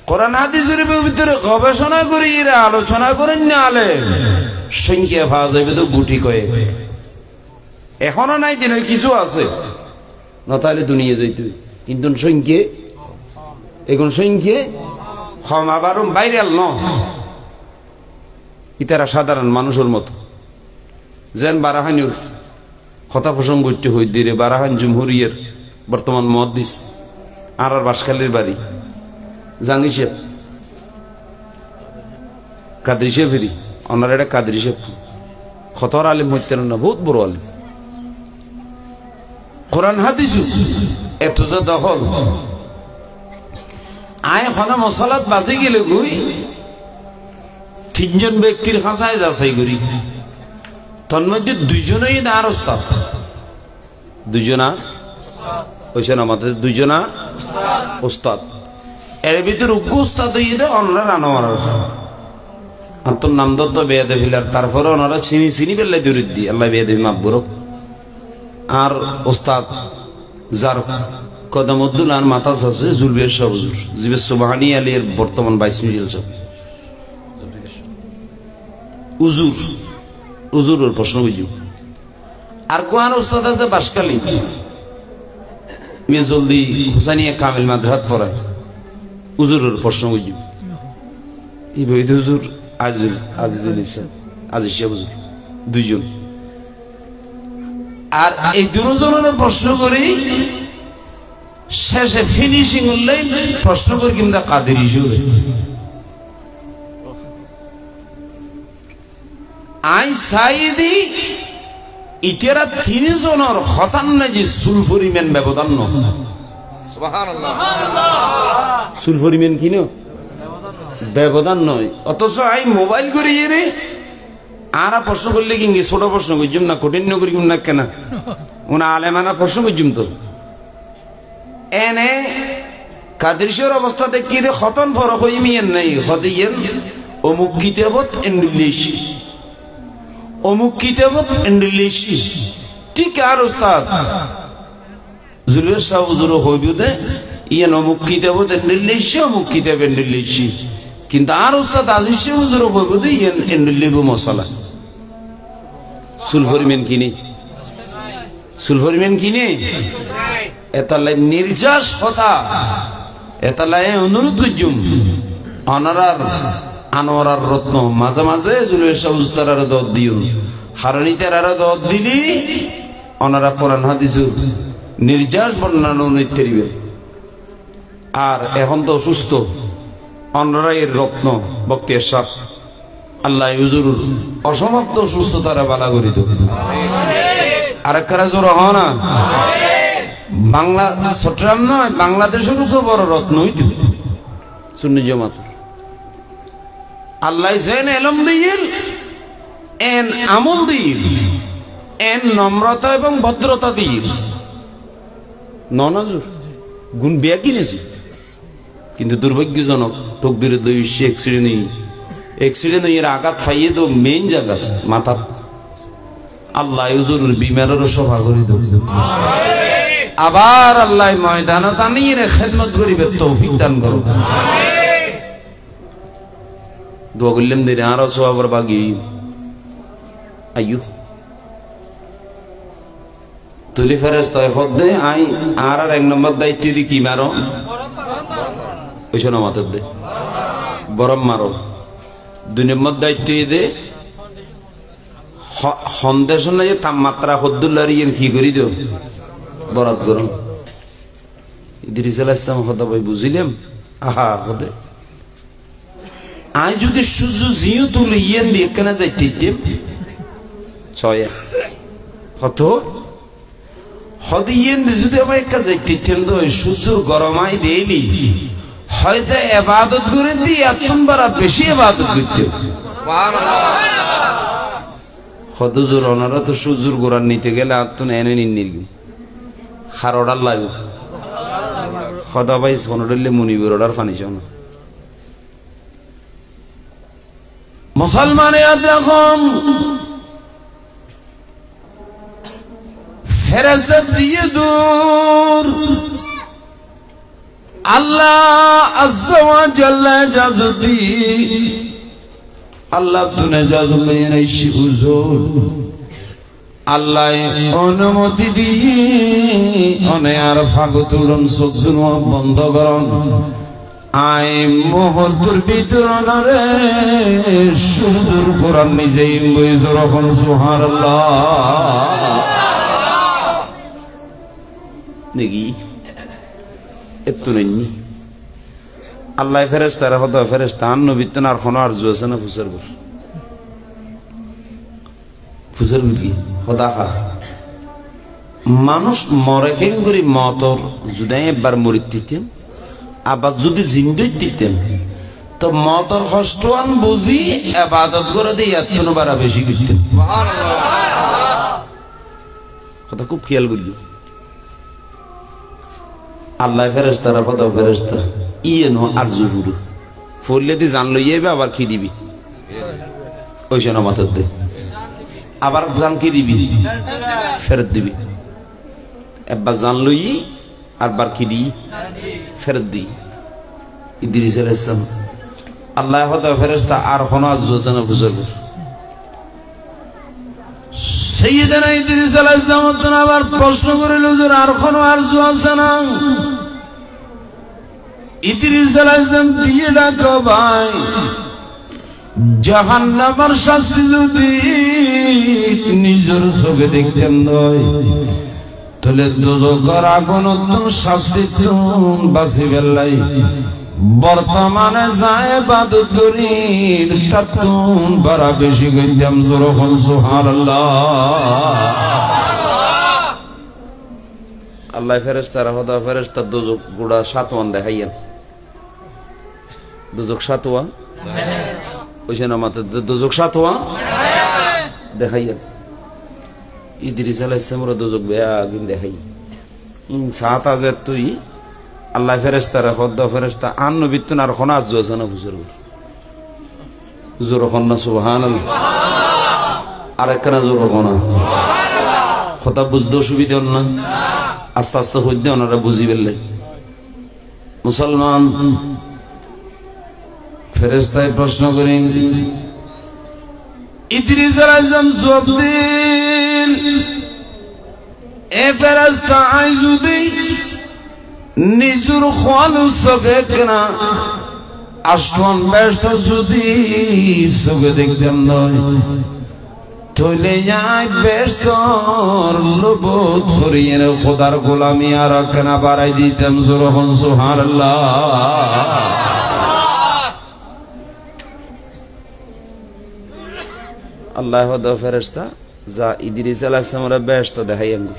কোরআন হাদিসের ভিতরে গবেষণা করি এরা আলোচনা করেন না আলেম সংখ্যা পাওয়া যাবে তো গুটি কয়েক এখনো নাই দিন কিছু আছে না তাহলে দুনিয়া যাইতে কিন্তু সংখ্যা এখন সংখ্যা কম আবার ভাইরাল ন ইতারা সাধারণ মানুষের মতো যেন বারাহানির কথা প্রসঙ্গ করতে হই দিরে বারাহান জুমহুরিয়ার বর্তমান মুহাদ্দিস আর বাসখালীর বাড়ি জাঙ্গি সাহেব কাদরি সাহেবেরই ওনার এটা কাদরি সাহেব খতর আলিম হইতেন না বহুত বড় আলিম কোরআন হাদিস এত যে দখল আয় খনা মশালাত বাজে গেলে গুই তিনজন ব্যক্তির খাঁচায় যাচাই করি তন্মধ্যে দুইজনেই আর ওস্তাদ দুইজনা হয়েছে না আমাদের দুইজনা ওস্তাদ এর ভিতরে উগ্র উস্তাদ হয়ে দেয় ওনারা রান্না মারার তোর নাম দত্ত বেয়াদে ফিলার তারপরে ওনারা চিনি পেলে দূরে দি আল্লাহ বেয়াদে মাকবুর আর ওস্তাদ যার কদমুদ্দুল আর মাথা আছে জুলবির শাহ হুজুর জিবের সুবহানি আলীর বর্তমান ভাইস প্রিন্সিপাল হুজুর হুজুরের প্রশ্ন বুঝু আর কোন ওস্তাদ আছে বাসকালী মে জলদি হুসাইনিয়া কামিল মাদ্রাসাত পড়ায় হুজুরের প্রশ্ন বুঝু এই বৈদ হুজুর আজিজুল ইসলাম আজিজ শাহ হুজুর দুইজন আর এই দুজনের প্রশ্ন করি শেষে ফিনিশিং উল্লেখ প্রশ্ন করি কিংবা কাদেরি হিসেবে আই সাইদি ইতেরা তিনজনের হতান্ন যে সুলফরিমেন ব্যবধান সুলফরিমেন কি ব্যবধান নয় অথচ আই মোবাইল করি রে আর প্রশ্ন করলে কিংবা ছোট প্রশ্ন করছুম না কঠিন করি না কেনা ওনা আলেমানা প্রশ্ন করছুম তো এনে কাদরিশের অবস্থা দেখি রে খতন ফরক হইমিয়েন নাই হদিয়েন অমুক কিতাবত এন্ডুলিশি অমুক কিতাবত এন্ডুলিশি ঠিক আর উস্তাদ জুলুর শাহ হুজুর হইবু দে ইয়ান অমুক কিতাবত এন্ডুলিশি অমুক কিতাব এন্ডুলিশি কিন্তু আর উস্তাদ আজিজ শাহ হুজুর হইবু দে ইয়ান এন্ডুলিবু মশলা সুলফরিমেন কিনি সুলফরিমেন কিনি এতালাই নির্যাস কথা এতালাই অনুরোধ করছুম অনারার আনোয়ারার রত্ন মাঝে মাঝে জুলের সবুজতার দর দিও হারণিতার আরো দর দিলি অনারা কোরআন হাদিসুর নির্যাস বর্ণনা নিতে আর এখন তো অসুস্থ অনারা এর রত্ন বক্তিয়ার সাপ আল্লাহ হুজুর অসমাপ্ত সুস্থতারা বালা করিত আর একরা জোর হ না বাংলা চট্টগ্রাম নয় বাংলাদেশের উপর বড় রত্ন হইতে সুন্নি জামাত আল্লাহ যেন এলম দিল এন আমল দিল এন নম্রতা এবং ভদ্রতা দিল ননাজুর গুণ বিয়া কিনেছি কিন্তু দুর্ভাগ্যজনক তকদিরে দইছে এক্সিডেন্ট এর আঘাত ফাইয়ে তো মেইন জায়গা মাথা আল্লাহ হুজুরের বিমারেরও সভা করে দেব আবার আল্লাহ ময়দানে টানিয়ে খেদমত করিবে তৌফিক দান করো দোয়া করলাম দিনে আরো সবার বাগি আইয়ু তুলি ফেরেশতা হদ্দে আই আর এক নম্বর দায়িত্ব দি কি মারো ওইসব মাথার দে বরম মারো দুই নম্বর দায়িত্ব দে সন্দেশ নাই তাপমাত্রা হদ্দুল্লার ইয়ের কি করি দিও বরাদ গরম ইদ্রিস আলাইহিস সালাম কথা ভাই বুঝিলাম আহা হদে আই যদি সূর্য জিও তুলে ইয়েন দিয়ে কেন যাইতে ছয় হতো হদি ইয়েন যদি আমার একটা যাইতে তো সূর্যর গরমাই দেয়নি হয়তো ইবাদত করে দিয়ে এতন বারা বেশি ইবাদত করতে হদুজুর ওনারা তো সূর্যর গোড়ার নিতে গেলে আত্মন এনে নির্গ খার অর্ডার লাগবে খদা ভাই সোনডলে মুনিবের অর্ডার ফানিছ না মুসলমান ইয়াদ রাখুন, ফেরেশতা দিয়ে দূর আল্লাহ আজ্জা ওয়া জাল্লা জাজুতি আল্লাহ তুনে জাজুতি রাইশি হুজুর আল্লাহ অনুমতি দিয়ে অনে আর ফাগতুলন সবজুন বন্ধ করন আই মুহূর্তের ভিতরে সুদূর কোরআন নিজেই বইজর কোন সুবহানাল্লাহ দেখি এতো নেই আল্লাহ ফেরেশতারা হদা ফেরেশতা নবীতন আর কোন আরজু আছে না ফুসরগুর ফুসরগুর কি খোদা খা মানুষ মরে কেন করি মতর যদি একবার মরিত দিতেন আবার যদি জিন্দই দিতেন তো মতর কষ্টন বুঝি ইবাদত করে দিয়ে এত বারা বেশি করতেন কথা খুব খেয়াল করলি আল্লাহ ফেরেশতারা কত ফেরেশতা ইয়ে নো আরজু হুরু ফুললে দি জান লইয়াবে আবার কি দিবি ওই শোনা মাথার দে আবার জান কি দিবি ফেরত দিবি একবার জান লই আর বার কি দি ফেরত দি ইদ্রিস আলাইহিস সালাম আল্লাহ কত ফেরেশতা আর কোন আরজু আছে না বুঝাবো সাইয়েদনা ইদ্রিস আলাইহিস সালাম আবার প্রশ্ন করিল হুজুর আর কোন আরজু আছে না ইদ্রিস আলাইহিস সালাম দিয়ে ডাকো ভাই জাহান্নামের শাস্তি যদি নিজের চোখে দেখতেন নয় তাহলে দোজখের আগুন তো শাস্তি তুন বাঁচি বেলাই বর্তমানে যায় ইবাদত করি তাতুন বড় বেশি গইতাম জোরখন সুবহানাল্লাহ আল্লাহ ফেরেশতারা হদা ফেরেশতা দোজখ গুড়া সাতওয়ান দেখাইয়েন দোজখ সাতওয়া ওইসে না মাত্র দোজখ সাতওয়া দেখাইয়েন ইদ্রিস আলাইহিস সালাম দোজখ বেয়া আগুন দেখাই ইন সাত আজ তুই আল্লাহ ফেরেশতারা হদা ফেরেশতা আন নবিতুন আর কোন আজ আছে না বুঝর জোর কোন না সুবহানাল্লাহ আর একখানা জোর কোন না কথা বুঝতে অসুবিধা না আস্তে আস্তে হইতে ওনারা বুঝি ফেললে মুসলমান ফেরেশতায় প্রশ্ন করেন ইদ্রিস আলাইহিস সালাম জবাব দেন এ ফেরেশতা আই যদি নিজুর খালুস দেখনা আষ্টন ব্যস্ত যদি সুগে দেখতেন নয় তইলে যাই ব্যস্তর লোবত করিয়ে খোদার গোলামি আর কেনা বাড়াই দিতাম জোরহন সুবহানাল্লাহ আল্লাহ হদা ফেরেশতা যা ইদ্রিস আলাইহিস সালাম ব্যস্ত দেখাই আমি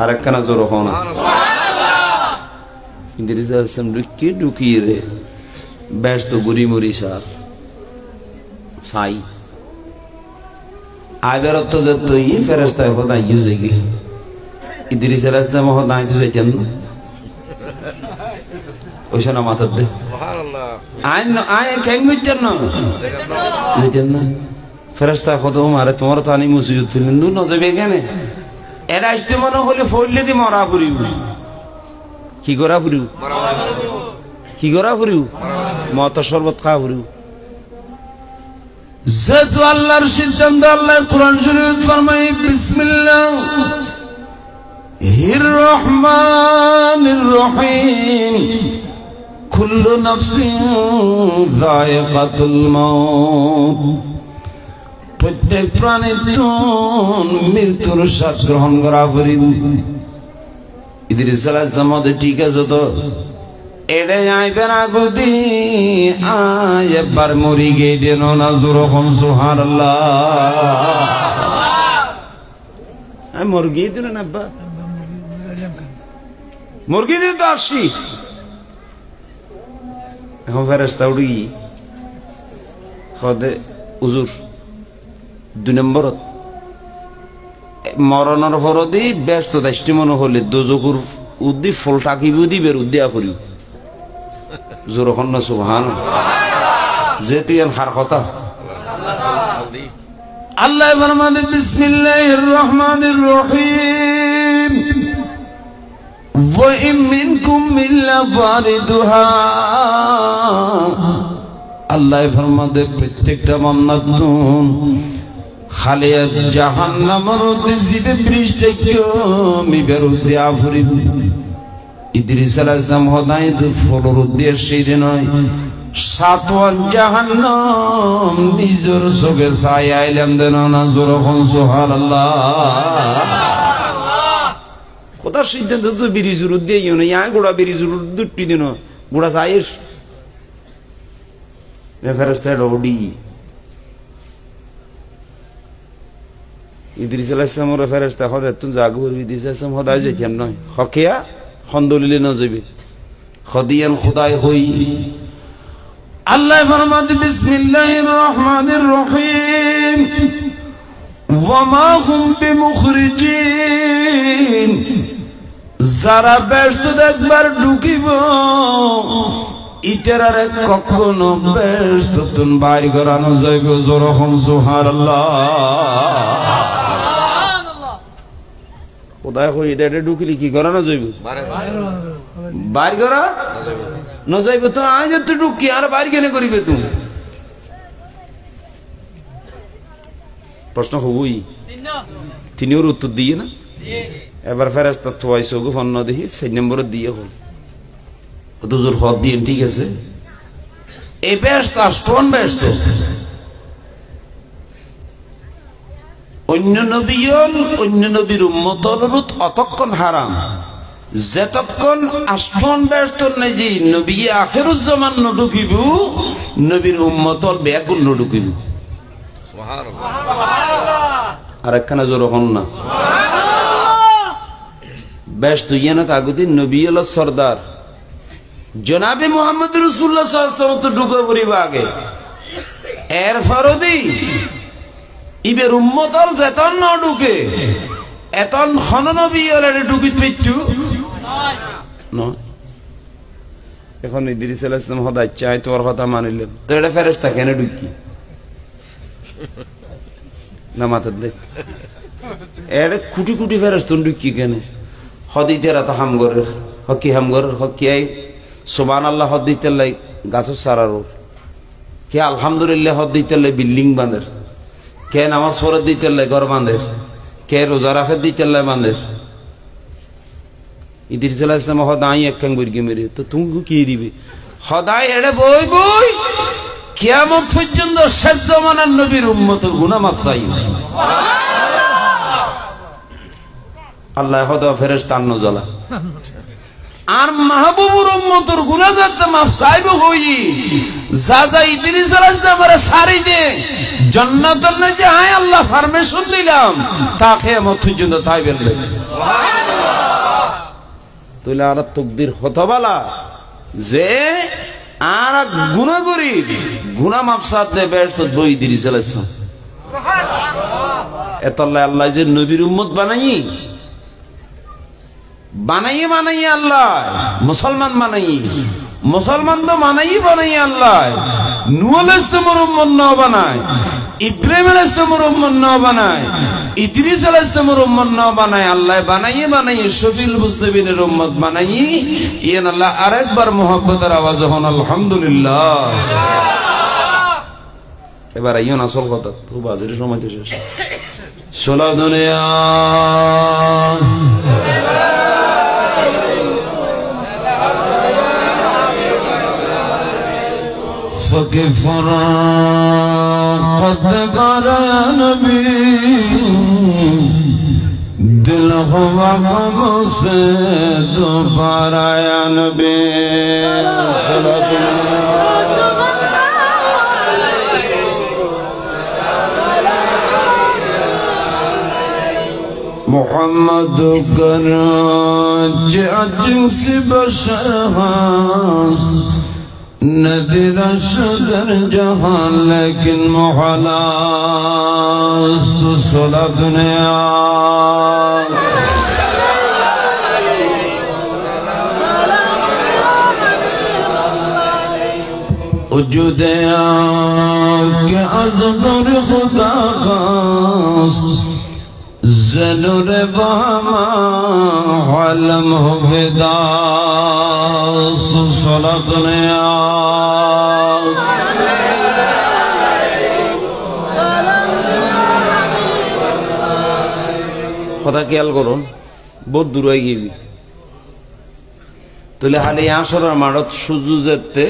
আর একখানা জোর হন ইদ্রিস আলাইহিস সালাম ঢুকিয়ে রে ব্যস্ত গুড়ি মুড়ি সাই আইবার তো যে তুই ফেরেশতায় খোদা ইউজে গে ইদ্রিস আলাইহিস সালাম খোদা আইতে যাইতেন না ওইসনা মাথার দে সুবহানাল্লাহ আয় কেন মিটেন না যাইতেন না ফেরেশতা খোদা মারে তোমার তো আনি মুসিবত ফিলেন দু নজবে কেনে এরা আসতে মনে হলে ফইলে দি মরা পুরিব কি করা পুরিব কি করা পুরিব মত শরবত খা পুরিব যেহেতু আল্লাহর সিদ্ধান্ত আল্লাহ কোরআন শরীফ ফরমায় বিসমিল্লাহির রহমানির রহিম কুল্লু নাফসিন যায়িকাতুল মাউত প্রত্যেক প্রাণীর মৃত্যুর স্বাদ গ্রহণ করা পড়িব ইদ্রিস আলাইহিস সালাম ঠিক আছে তো এড়ে আইবেন আগুদি আয় একবার মরি গিয়ে দেন না জোরখন সুবহানাল্লাহ আমি মুরগি দিন না আব্বা মুরগি দিন তো আসি এখন ফেরেশতা উড়ি খোদে হুজুর 2 নম্বরত মরণের পরদি ব্যস্ত দাসটি মনে হলে দোজখুর উদ্দি ফল টাকিব দিবের উদ্দিয়া করিও জোর হন না সুবহানাল্লাহ যেহেতু এর হার কথা আল্লাহ ফরমানে বিসমিল্লাহির রহমানির রহিম ওয়া ইন মিনকুম ইল্লা ওয়ারিদুহা আল্লাহ ফরমানে প্রত্যেকটা বান্দা খালি জাহান্নামের মধ্যে জিবে পৃষ্ঠে আমি বেরুতে আফরিব ইদ্রিস আলাইহিস সালাম হদাই তো ফলর উদ্দেশ্যে দিন নয় সাতওয়ান জাহান্নাম নিজের চোখে ছাই আইলাম দেন না যখন সুবহানাল্লাহ কথা সিদ্ধান্ত তো বিরিজুর দিয়ে ইও না ইয়া গোড়া বিরিজুর দুটি দিন গোড়া চাইস ফেরেশতা ডৌডি ইদ্রিস আলাইহিস সালামের ফেরেশতা হদে তুই জাগর ইদ্রিস আলাইহিস সালাম হদাই যাইতাম নয় হকিয়া খন্দলিলে না যাবে খদিয়ান খোদাই হই আল্লাহ ফরমাতে বিসমিল্লাহির রহমানির রহিম ওয়া মা হুম বিমুখরিজিন যারা ব্যস্ত একবার ঢুকিব ইটার কখনো ব্যস্ত তুন বাইর করানো যাইব যখন সুবহানাল্লাহ খোদাই হই এটা ঢুকিলি কি করানো যাইব বাইর করা না যাইবে তো আজ তো ঢুকি আর বাইর কেন করিবে তুমি প্রশ্ন হবই তিনি ওর উত্তর দিয়ে না এবার ফেরেশতা থুয়াইছো গো ফন্ন দেখি 6 নম্বর দিয়ে হল হুজুর হদ দিয়ে ঠিক আছে এই ব্যস্ত স্টোন ব্যস্ত অন্য নবীর উম্মতর অতক্ষণ হারাম যতক্ষণ আষ্টন ব্যস্ত নাই যে নবী আখিরুজ জামান নডুকিব নবীর উম্মতল বেগুন নডুকিব সুবহানাল্লাহ আর একখানা জোর হন না ব্যস্ত ইয়ানা তাগুদিন নবী হলো সরদার জনাবে মুহাম্মদ রাসূলুল্লাহ সাল্লাল্লাহু আলাইহি ওয়াসাল্লাম তো ঢুকে পড়িবা আগে এর ফরদি ইবের উম্মতল যেতন না ঢুকে এতন খন নবী হলে ঢুকিত পেতু নয় এখন ইদ্রিস আলাইহিস সালাম হদাই চাই তোর কথা মানিলেন তো এটা ফেরেশতা কেন ঢুকি না মাথা দেখ এর কুটি কুটি ফেরেশতা ঢুকি কেন হদিতে রাত হামগরের হকি আই সুবহানাল্লাহ হদিতে লাই গাছ সারার কে আলহামদুলিল্লাহ হদিতে লাই বিল্ডিং বাঁধের কে নামাজ পড়ে দিতে লাই ঘর বাঁধের কে রোজা রাখে দিতে লাই বাঁধের ইদ্রিস আলাইহিস সালাম হদাই একখান বর্গি মেরে তো তুমি কি দিবি হদাই এড়ে বই কিয়ামত পর্যন্ত শেষ জামানার নবীর উম্মতের গুনাহ মাফ চাই আল্লাহ হদা ফেরেশতা আন্ন জ্বালা আর মাহবুবুর উম্মতের গুনাহ যাতে মাফ চাইব হই যা ইদ্রিস আলাইহিস সালামের সারি দে জান্নাতের না যে আয় আল্লাহ পারমিশন দিলাম তা কিয়ামত পর্যন্ত তাই বলবে সুবহানাল্লাহ তুইলা আর তাকদীর হতবালা যে আর গুনাহ করি গুনাহ মাফ চাতে ব্যস্ত দুই ইদ্রিস আলাইহিস সালাম সুবহানাল্লাহ এতল্লা আল্লাহ যে নবীর উম্মত বানাইয়ে আল্লাহ মুসলমান মুসলমান তো বানাইয়ে আল্লাহ নূহ আলাইহিস সালামের উম্মত না বানায় ইব্রাহিম আলাইহিস সালামের উম্মত না বানায় ইদ্রিস আলাইহিস সালামের উম্মত না বানায় আল্লাহ বানাইয়ে শফিউল মুজতাবিনের উম্মত বানাইয়ে ইয়ান আল্লাহ আরেকবার মুহাব্বতের আওয়াজ হন আলহামদুলিল্লাহ এবার আইয়ো না আসল কথা তো বাজের সময় তো শেষ সোলা দুনিয়া فكفرا قد برا نبي دل هوا غم سے دوبارہ یا نبی محمد کر جنس بشر ندر شدر جہاں لیکن محلاس تو صلح دنیا وجود के अज़बर खुदा खास ज़लुर बामा आलम हो बेदास सलात ने खुदा ख्याल करो बहुत दूर है ये भी तो ले हाले आशरा मारत शुजु जेते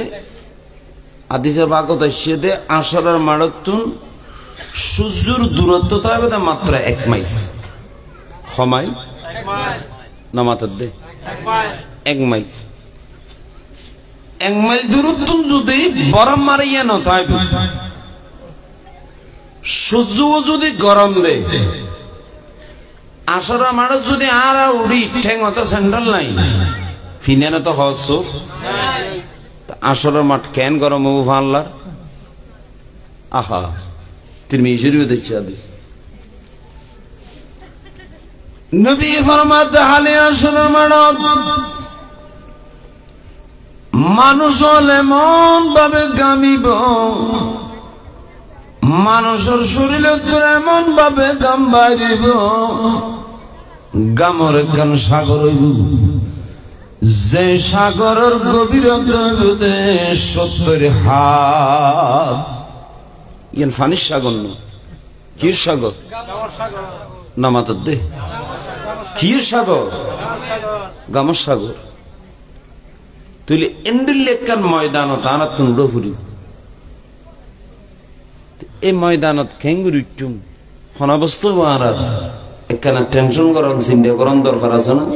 আদিসের বাগত আসছে দে আশরার মারাতুন সূর্যের দূরত্ব তো হবে মাত্র 1 মাইল খমাইল 1 মাইল না মাত্র দে 1 মাইল 1 মাইল দূরত্ব যদি গরম মারিয়া না থাকবে সূর্য যদি গরম দে আশরা মারাত যদি আর উড়ি ঠেং অত সেন্ট্রাল নাই ফিনানে তো হস আশরার মাঠ কেন গরম হবো আল্লাহর আহা তিরমিজি শরীফে দেখছি হাদিস নবী ফরমাতে হালে আশরার মাঠ মানুষ এমন ভাবে গামিব মানুষের শরীরে এমন ভাবে গাম বাইরিব গামর কান সাগর হইব যে সাগরের গভীরতা 70 হাত ইয়ান ফানির সাগর না কির সাগর না মাতার দে কির সাগর গামর সাগর তুইলে এন্ডিল লেকার ময়দানত আনা তুন্ডো ফুরি এই ময়দানত খেঙ্গুরিটুম হনাবস্তু বারার একখানা টেনশন করন চিন্তা করন দরকার আছে না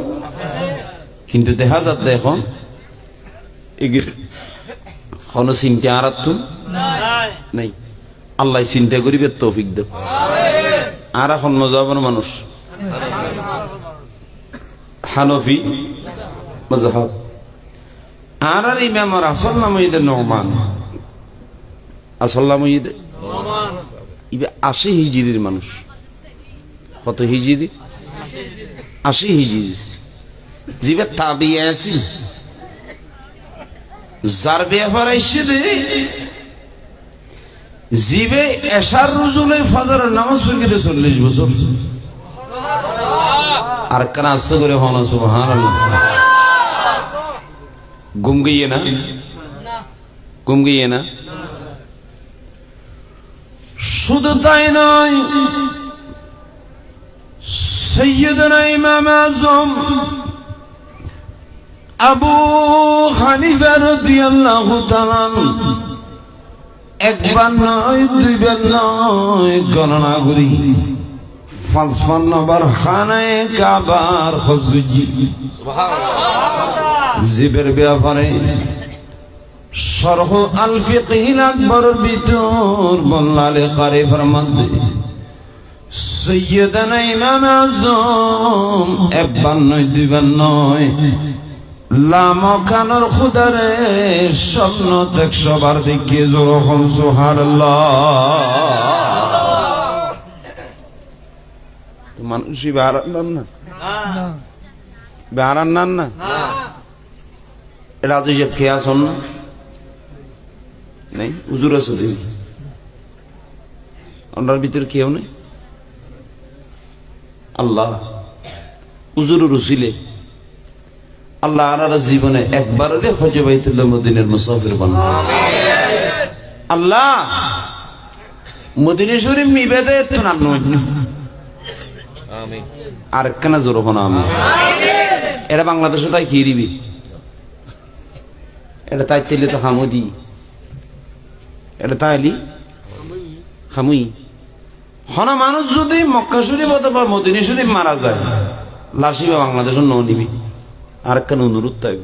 কিন্তু দেখা যাচ্ছে এখন কোনো চিন্তা আর নাই আল্লাহ চিন্তা করিবে তৌফিক দেব আর এখন মজাবের মানুষ হানফি মজহাব আর ইমামর আসল নাম হইতে নোমান আসল নাম হইতে ইবে 80 হিজরির মানুষ কত হিজরি 80 হিজরি জিবে তাবিয়ে আছি যার ব্যাপারে এসে দে জিবে এশার রুজুলে ফজরের নামাজ পড়তে 40 বছর আর কান আস্তে করে হনা সুবহানাল্লাহ গুম গিয়ে না গুম গিয়ে না শুধু তাই নয় সৈয়দনা ইমাম আজম আবু হানিফা রাদিয়াল্লাহু তাআলা একবার নয় দুইবার নয় গণনা করি 55 বার খানায়ে কাবার হজ্জি সুবহানাল্লাহ জিবের ব্যাপারে শরহ আল ফিকহিল আকবর ভিতর বললালে কারি ফরমাতে সৈয়দনা ইমাম আজম একবার নয় দুইবার নয় লামকানোর খুদারে স্বপ্ন 100 বার দেখিয়ে জোর হন সুবহানাল্লাহ তো মানুষই বারান্নান না বারান্নান না রাজু সাহেব কে আসন না নাই হুজুর আছে দিন ওনার ভিতর কেউ নেই আল্লাহ হুজুর রসিলে আল্লাহ আর জীবনে একবার হলে হজ বাইতুল্লাহ মদিনার মুসাফির বানান আল্লাহ মদিনা শরীফ মিবেদে তো না নয় আমিন আর কেন জোর হন আমিন এটা বাংলাদেশে তাই কি দিবি এটা তাই তেলে তো হামুদি এটা তাইলি হামুই হন মানুষ যদি মক্কা শরীফ অথবা মদিনা শরীফ মারা যায় লাশিবা বাংলাদেশের ন নিবি আর কেন অনুরোধ তাই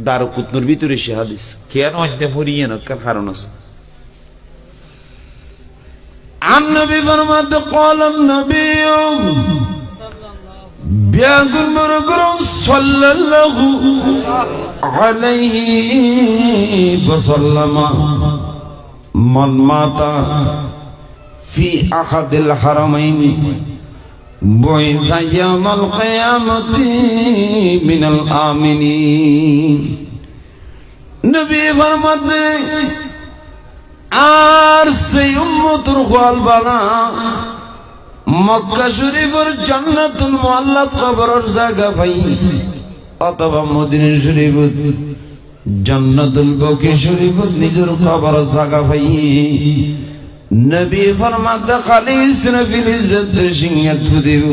দারুকুতনুর ভিতরে সে হাদিস কেন হইতে পড়িয়ে না কারণ আছে عن نبي فرمات قال النبي بيقول مرقر صلى الله عليه وسلم من مات في أحد الحرمين بعث يوم القيامة من الآمنين নবী ফরমাতে আর সেই উম্মতের খোয়াল বানা মক্কা শরীফের জান্নাতুল মুআল্লাত কবরের জায়গা পাই অথবা মদিনা শরীফের জান্নাতুল বাকি শরীফের নিজের কবরের জায়গা পাই নবী ফরমাতে খালি ইসরাফিল ইজ্জত সিংহাত দিও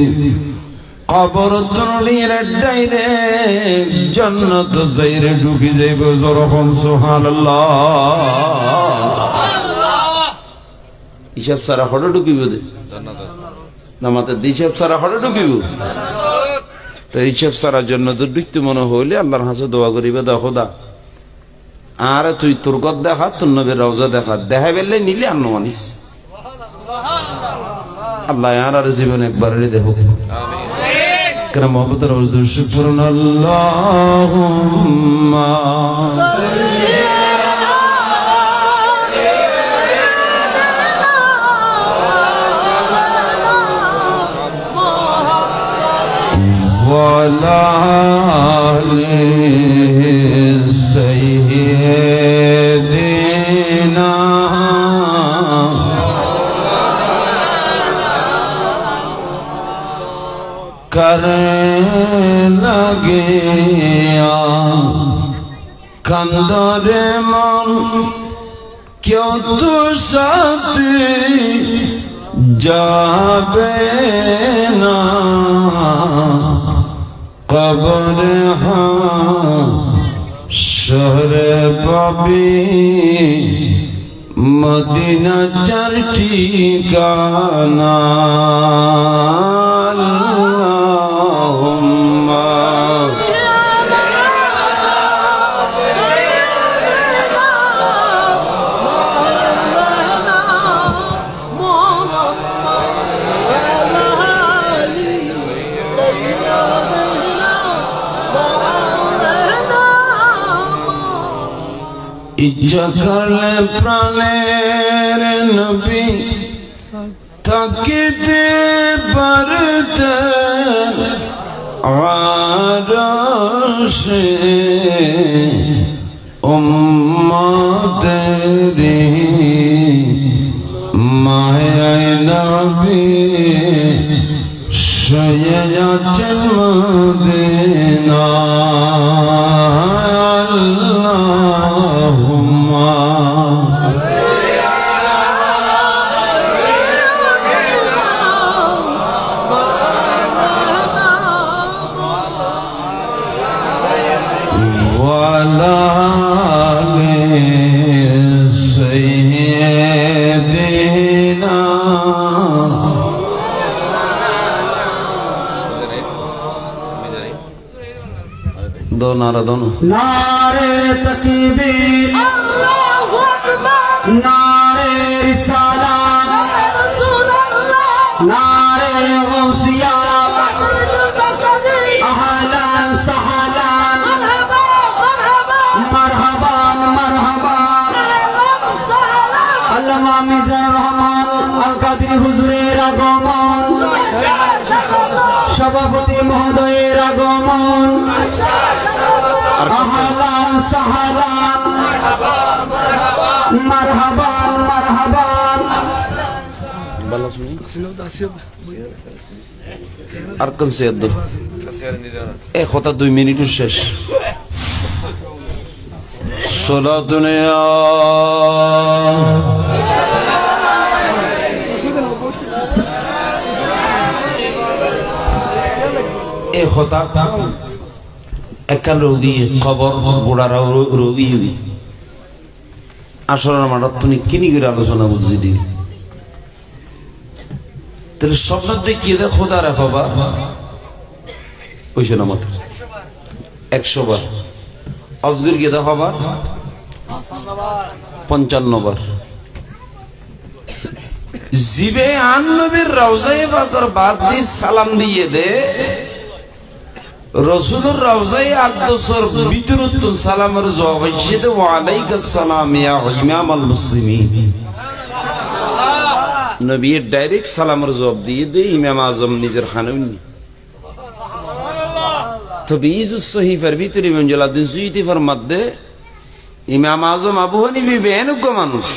কবর তুলির ডাইরে জান্নাত যাইরে ঢুকি যাইব জরহম সুবহানাল্লাহ হিসাব সারা হড়ে ঢুকিব জান্নাত নামাতে হিসাব সারা হড়ে ঢুকিব তো হিসাব সারার জন্য তো ঢুকতে মনে হইলে আল্লাহর কাছে দোয়া করিবে দা খোদা আর তুই তোর গদ দেখা তোর নবীর রওজা দেখা দেখা বেলে নিলে আর মানিস আল্লাহ আর জীবন একবার দেখো كرم وبدر وزد شكر اللهم وعلى سيدنا লাগিয়া কান্দরে মন কেউ তো সাথে যাবে না কবরে শহরে পাবি মদিনা চার ঠিকানা ইচ্ছা করলে প্রাণের নবী থাকিতে পারতেন আরশে উম্মতেরি মায়ায় নবী শুয়ে আছেন মদিনায় আল্লাহুম্মা ওয়ালা সাইয়্যিদিনা दो नारा दोनों नारे तकबीर अल्लाहु अकबर नारे रिसालत नारे गौसिया अहलन सहलन मरहबान मरहबान अल्लामा मिजानुर रहमान আল কাদরি হুজুরের আগমন সভাপতি মহোদয়ের আগমন আহলান সাহলান মারহাবান মারহাবান বলা শুনি আর কোন সে দো এ কথা 2 মিনিটের শেষ সালাতুনিয়া এ কথা একখান রোগী খবর গোড়ারা রোগী আসরের মাঠত তুমি কিনি করে আলোচনা বুঝিয়ে দিই তাহলে স্বপ্ন দেখিয়ে দেয় খোদা রাখবা ওইসে না মতো 100 বার অজগর গিয়ে দেখাবা 55 বার জিবে আন নবীর রওজায়ে পাকের বাদ দি সালাম দিয়ে দে রাসূলুর রওজায়ে আকদসের ভিতরত সালামের জবাব হইছে দে ওয়া আলাইকুস সালাম ইয়া ইমাম আল মুসলিমিন নবী ডাইরেক্ট সালামের জবাব দিয়ে দে ইমাম আজম নিজের খানুনি তো বিজু সহিফার ভিতরে ইমাম জালালউদ্দিন সুয়ুতি ফরমাতে ইমাম আজম আবু হানিফা বেনজ্ঞ মানুষ,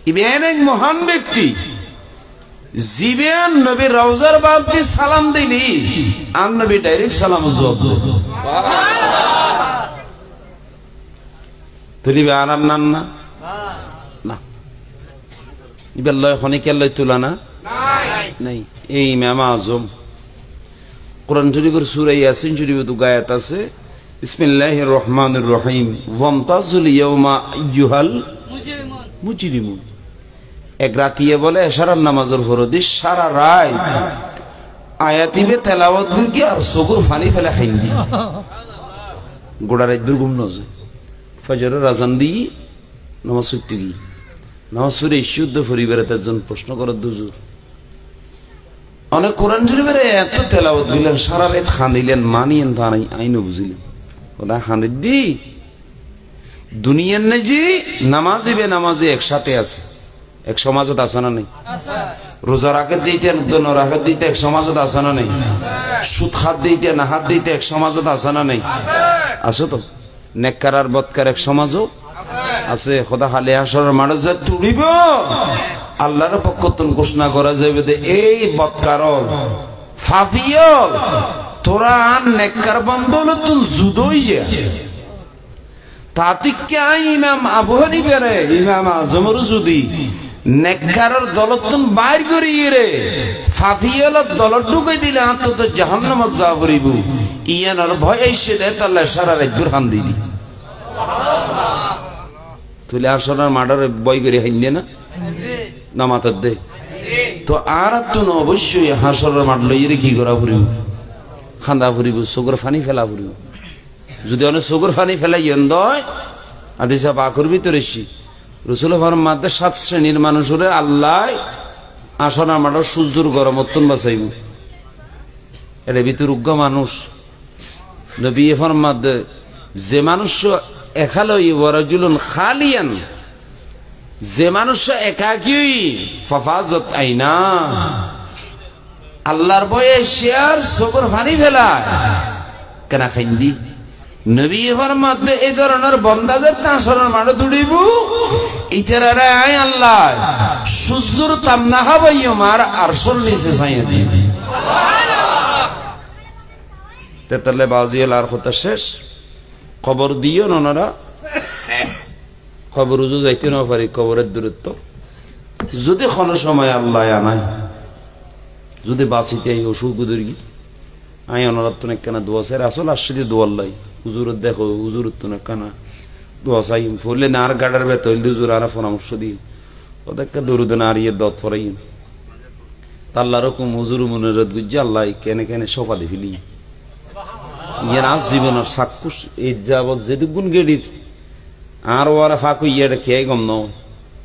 ইবেন এক মহান ব্যক্তি। জিবেন নবীর রওজার বাদ দিয়ে সালাম দিলি আর নবী ডাইরেক্ট সালাম জবাব দেয়। তুলিবে আরাম নান না না ইবার লয় খনিকের লয় তুলানা নাই। এই ইমাম আজম কোরআন শরীফের সূরা ইয়াসিন শরীফে তো গায়াত আছে, বিসমিল্লাহির রহমানির রহিম ওয়ামতাজুল ইয়াউমা আইয়ুহাল মুজরিমুন। এক রাতিয়ে বলে এশারার নামাজের ফরদি সারা রাত আয়াতিবে তেলাওয়াত করি আর চকুর ফানি ফেলা খাইন্দি গোড়া রাত ঘুম ন যায়। ফজরের আজান দিয়ে নামাজ পড়তে গিয়ে নামাজ পড়ে শুদ্ধ পরিবারের একজন প্রশ্ন করার দুজুর অনেক কোরআন শরীফের এত তেলাওয়াত দিলেন সারা রাত খান্দিলেন মানিয়েন তা আইনও বুঝিলেন ওটা খান্দি দি দুনিয়ার নেজি নামাজি বে নামাজি একসাথে আছে, এক সমাজত আছে না নেই? রোজা রাখে দিতে রাখে দিতে এক সমাজত আছে না নেই? সুদ খাত দিতে না হাত দিতে এক সমাজত আছে না নেই? আছে তো। নেককার আর বদকার এক সমাজও আছে। খোদা হালে হাসরের মাঠে যে তুড়িব আল্লাহর পক্ষ থেকে ঘোষণা করা যাবে যে এই বদকার ফাফিয় তোরা আর নেককার বন্ধল তুই জুদই যা তাতিকে ইমাম আবু হানিফা রে ইমাম আজমর যদি নেককারের দলতন বাইর করিয়ে রে ফাফিয়লত দলত ঢুকাই দিলে আত্মত জাহান্নামত যা করিব ইয়ানোর ভয় এসে দেয় তাহলে সারা রাত হান দিবি তুলে আসনার মার্ডার বই করে হাইন দে না নামাতার দে তো আর তো অবশ্যই হাসরের মাঠ লইয়ে কি করা ফুরিব খান্দা ফুরিব চোখের ফানি ফেলা ফুরিব। যদি অনেক চোখের ফানি ফেলাই দয় আদিসা পাখর ভিতরে রসুল মাধ্যমে 7 শ্রেণীর মানুষের আল্লাহ আসনা মাঠের সূর্যর গরম অত্যন বাঁচাইব। এটা ভিতর উগ্র মানুষ নবী মাধ্যমে যে মানুষ একালই ওয়ারাজুলুন খালিয়ান যে মানুষ একাকী ফাফাজত আইনা আল্লাহর বয়ে শেয়ার চোখের ফানি ফেলায় কেন খাইন্দি নবী মাধ্যমে এই ধরনের বন্দাদের আসনের মাঠে তুলিব ইতারা আয় আল্লাহ সূর্যর তাপ না খাবাই আমার আরশের নিচে ছাইয়া দিয়ে তেতালে বাজিয়াল আর কথা শেষ। খবর দিও ওনারা খবর উজু যাইতে না পারি কবরের দূরত্ব যদি কোনো সময় আল্লাহ আনাই যদি বাঁচিতে এই অসুখ বুদুর্গি আই ওনারা তো কেনা দোয়া চাই আসল আসলে দোয়ার লাই হুজুর দেখো হুজুর তো না কানা দোয়া চাই ফুললে না আর গাড়ার বেতল হুজুর আর পরামর্শ দিই ওদেরকে দরুদ না আর ইয়ে দত ফরাই তাল্লা রকম হুজুর মনোরত গুজ্জা আল্লাহ কেনে কেনে সোফা দি ফেলি ইয়ার আজ জীবনের চাক্ষুষ এই যাবৎ যেহেতু গুণ গেড়ির আর ওরা ফাঁকু ইয়েটা খেয়ে গম নাও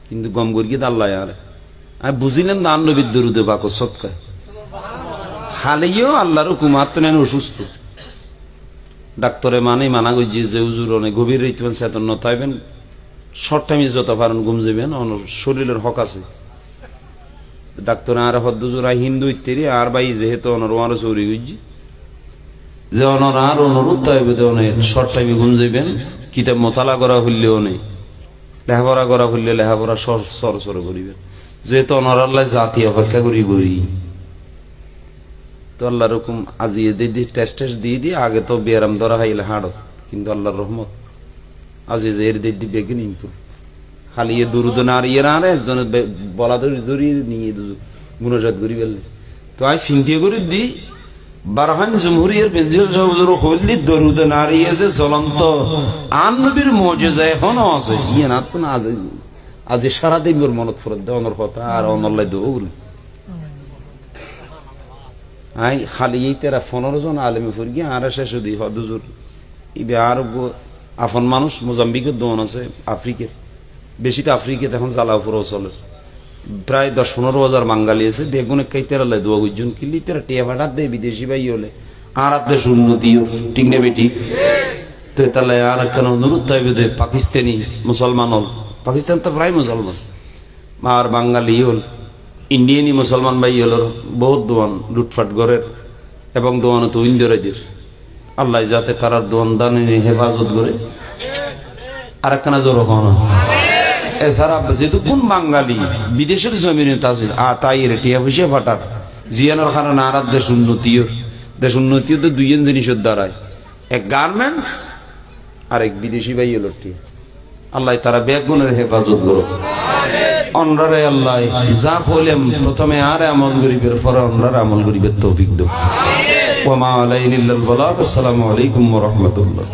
কিন্তু গম করি আল্লাহ আর আমি বুঝিলেন না আন্নবিদ দরুদে বাক সৎকায় খালিও আল্লাহর হুকুমাত তো নেন অসুস্থ ডাক্তারে মানা করছি যে হুজুর অনেক গভীর রইতেন চেতন নথাইবেন শর্ট টাইমে যত পারেন ঘুম যাবেন শরীরের হক আছে ডাক্তার আর হদ্দুজুর হিন্দু ইত্যাদি আর বাই যেহেতু অনর আরো চৌরি করছি যে অনর আর অনুরোধ তাইবে অনেক শর্ট টাইমে ঘুম যাবেন কিতাব মোতালা করা হইলেও নেই লেখাপড়া করা হইলে লেখাপড়া সর সর করিবেন যেহেতু অনর আল্লাহ জাতি অপেক্ষা করি বই তো আল্লাহ রকম আজিয়ে দিদি টেস্ট দিয়ে দিয়ে আগে তো বেরাম ধরা খাইলে হাড় কিন্তু আল্লাহর রহমত আজি যে এর দিদি বেগে কিন্তু খালি এ দুরুদ না আর ইয়ে আর একজনের বলা জড়িয়ে নিয়ে গুণজাত করি ফেললে তো আজ চিন্তা করে দি বারহান জমহুরিয়ার প্রিন্সিপাল সাহেব হইলি দরুদ না আর ইয়েছে জ্বলন্ত আন নবীর মজেজা এখনো আছে ইয়ে না তো না আজ সারাদিন ওর মনত ফরত দেয় অনর কথা আর অনল্লাই দৌড় আই খালি তেরা 15 জন আলেমে ফুরগি আর শেষ দি হদুজুর ইবে আর আফন মানুষ মোজাম্বিকের দোন আছে আফ্রিকা বেশি তো আফ্রিকা এখন জ্বালাপুর চলে প্রায় 10-15 হাজার বাঙালি আছে বেগুনে কাইতেরা লাই দোয়া গুজন কিলি তেরা টিয়া ভাড়া দেয় বিদেশি ভাই হলে আর দেশ উন্নতি ঠিক না বেটি তো তাহলে আর কেন অনুরোধ থাকবে যে পাকিস্তানি মুসলমান হল পাকিস্তান তো প্রায় মুসলমান আর বাঙালি হল ইন্ডিয়ানি মুসলমান ভাই হল বহুত দোয়ান লুটফাট ঘরের এবং দোয়ানো তো ইন্দিরাজের আল্লাহ যাতে তারা দোয়ান দানে হেফাজত করে আর একখানা জোর হন এছাড়া যেহেতু কোন বাঙালি বিদেশের জমিনে তাই টিয়া পয়সা ফাটার জিয়ানোর কারণে আর দেশ উন্নতিও তো দুইজন জিনিসের দ্বারায় এক গার্মেন্টস আর এক বিদেশি ভাই এলো টিয়া আল্লাহ তারা বেগুনের হেফাজত করো অনরারে আল্লাহ যা কইলাম প্রথমে আর আমল গরিবের পরে অনরার আমল গরিবের তৌফিক দাও ওয়া মা আলাইনা ইল্লাল বালাগ। আসসালামু আলাইকুম ওয়া রাহমাতুল্লাহ।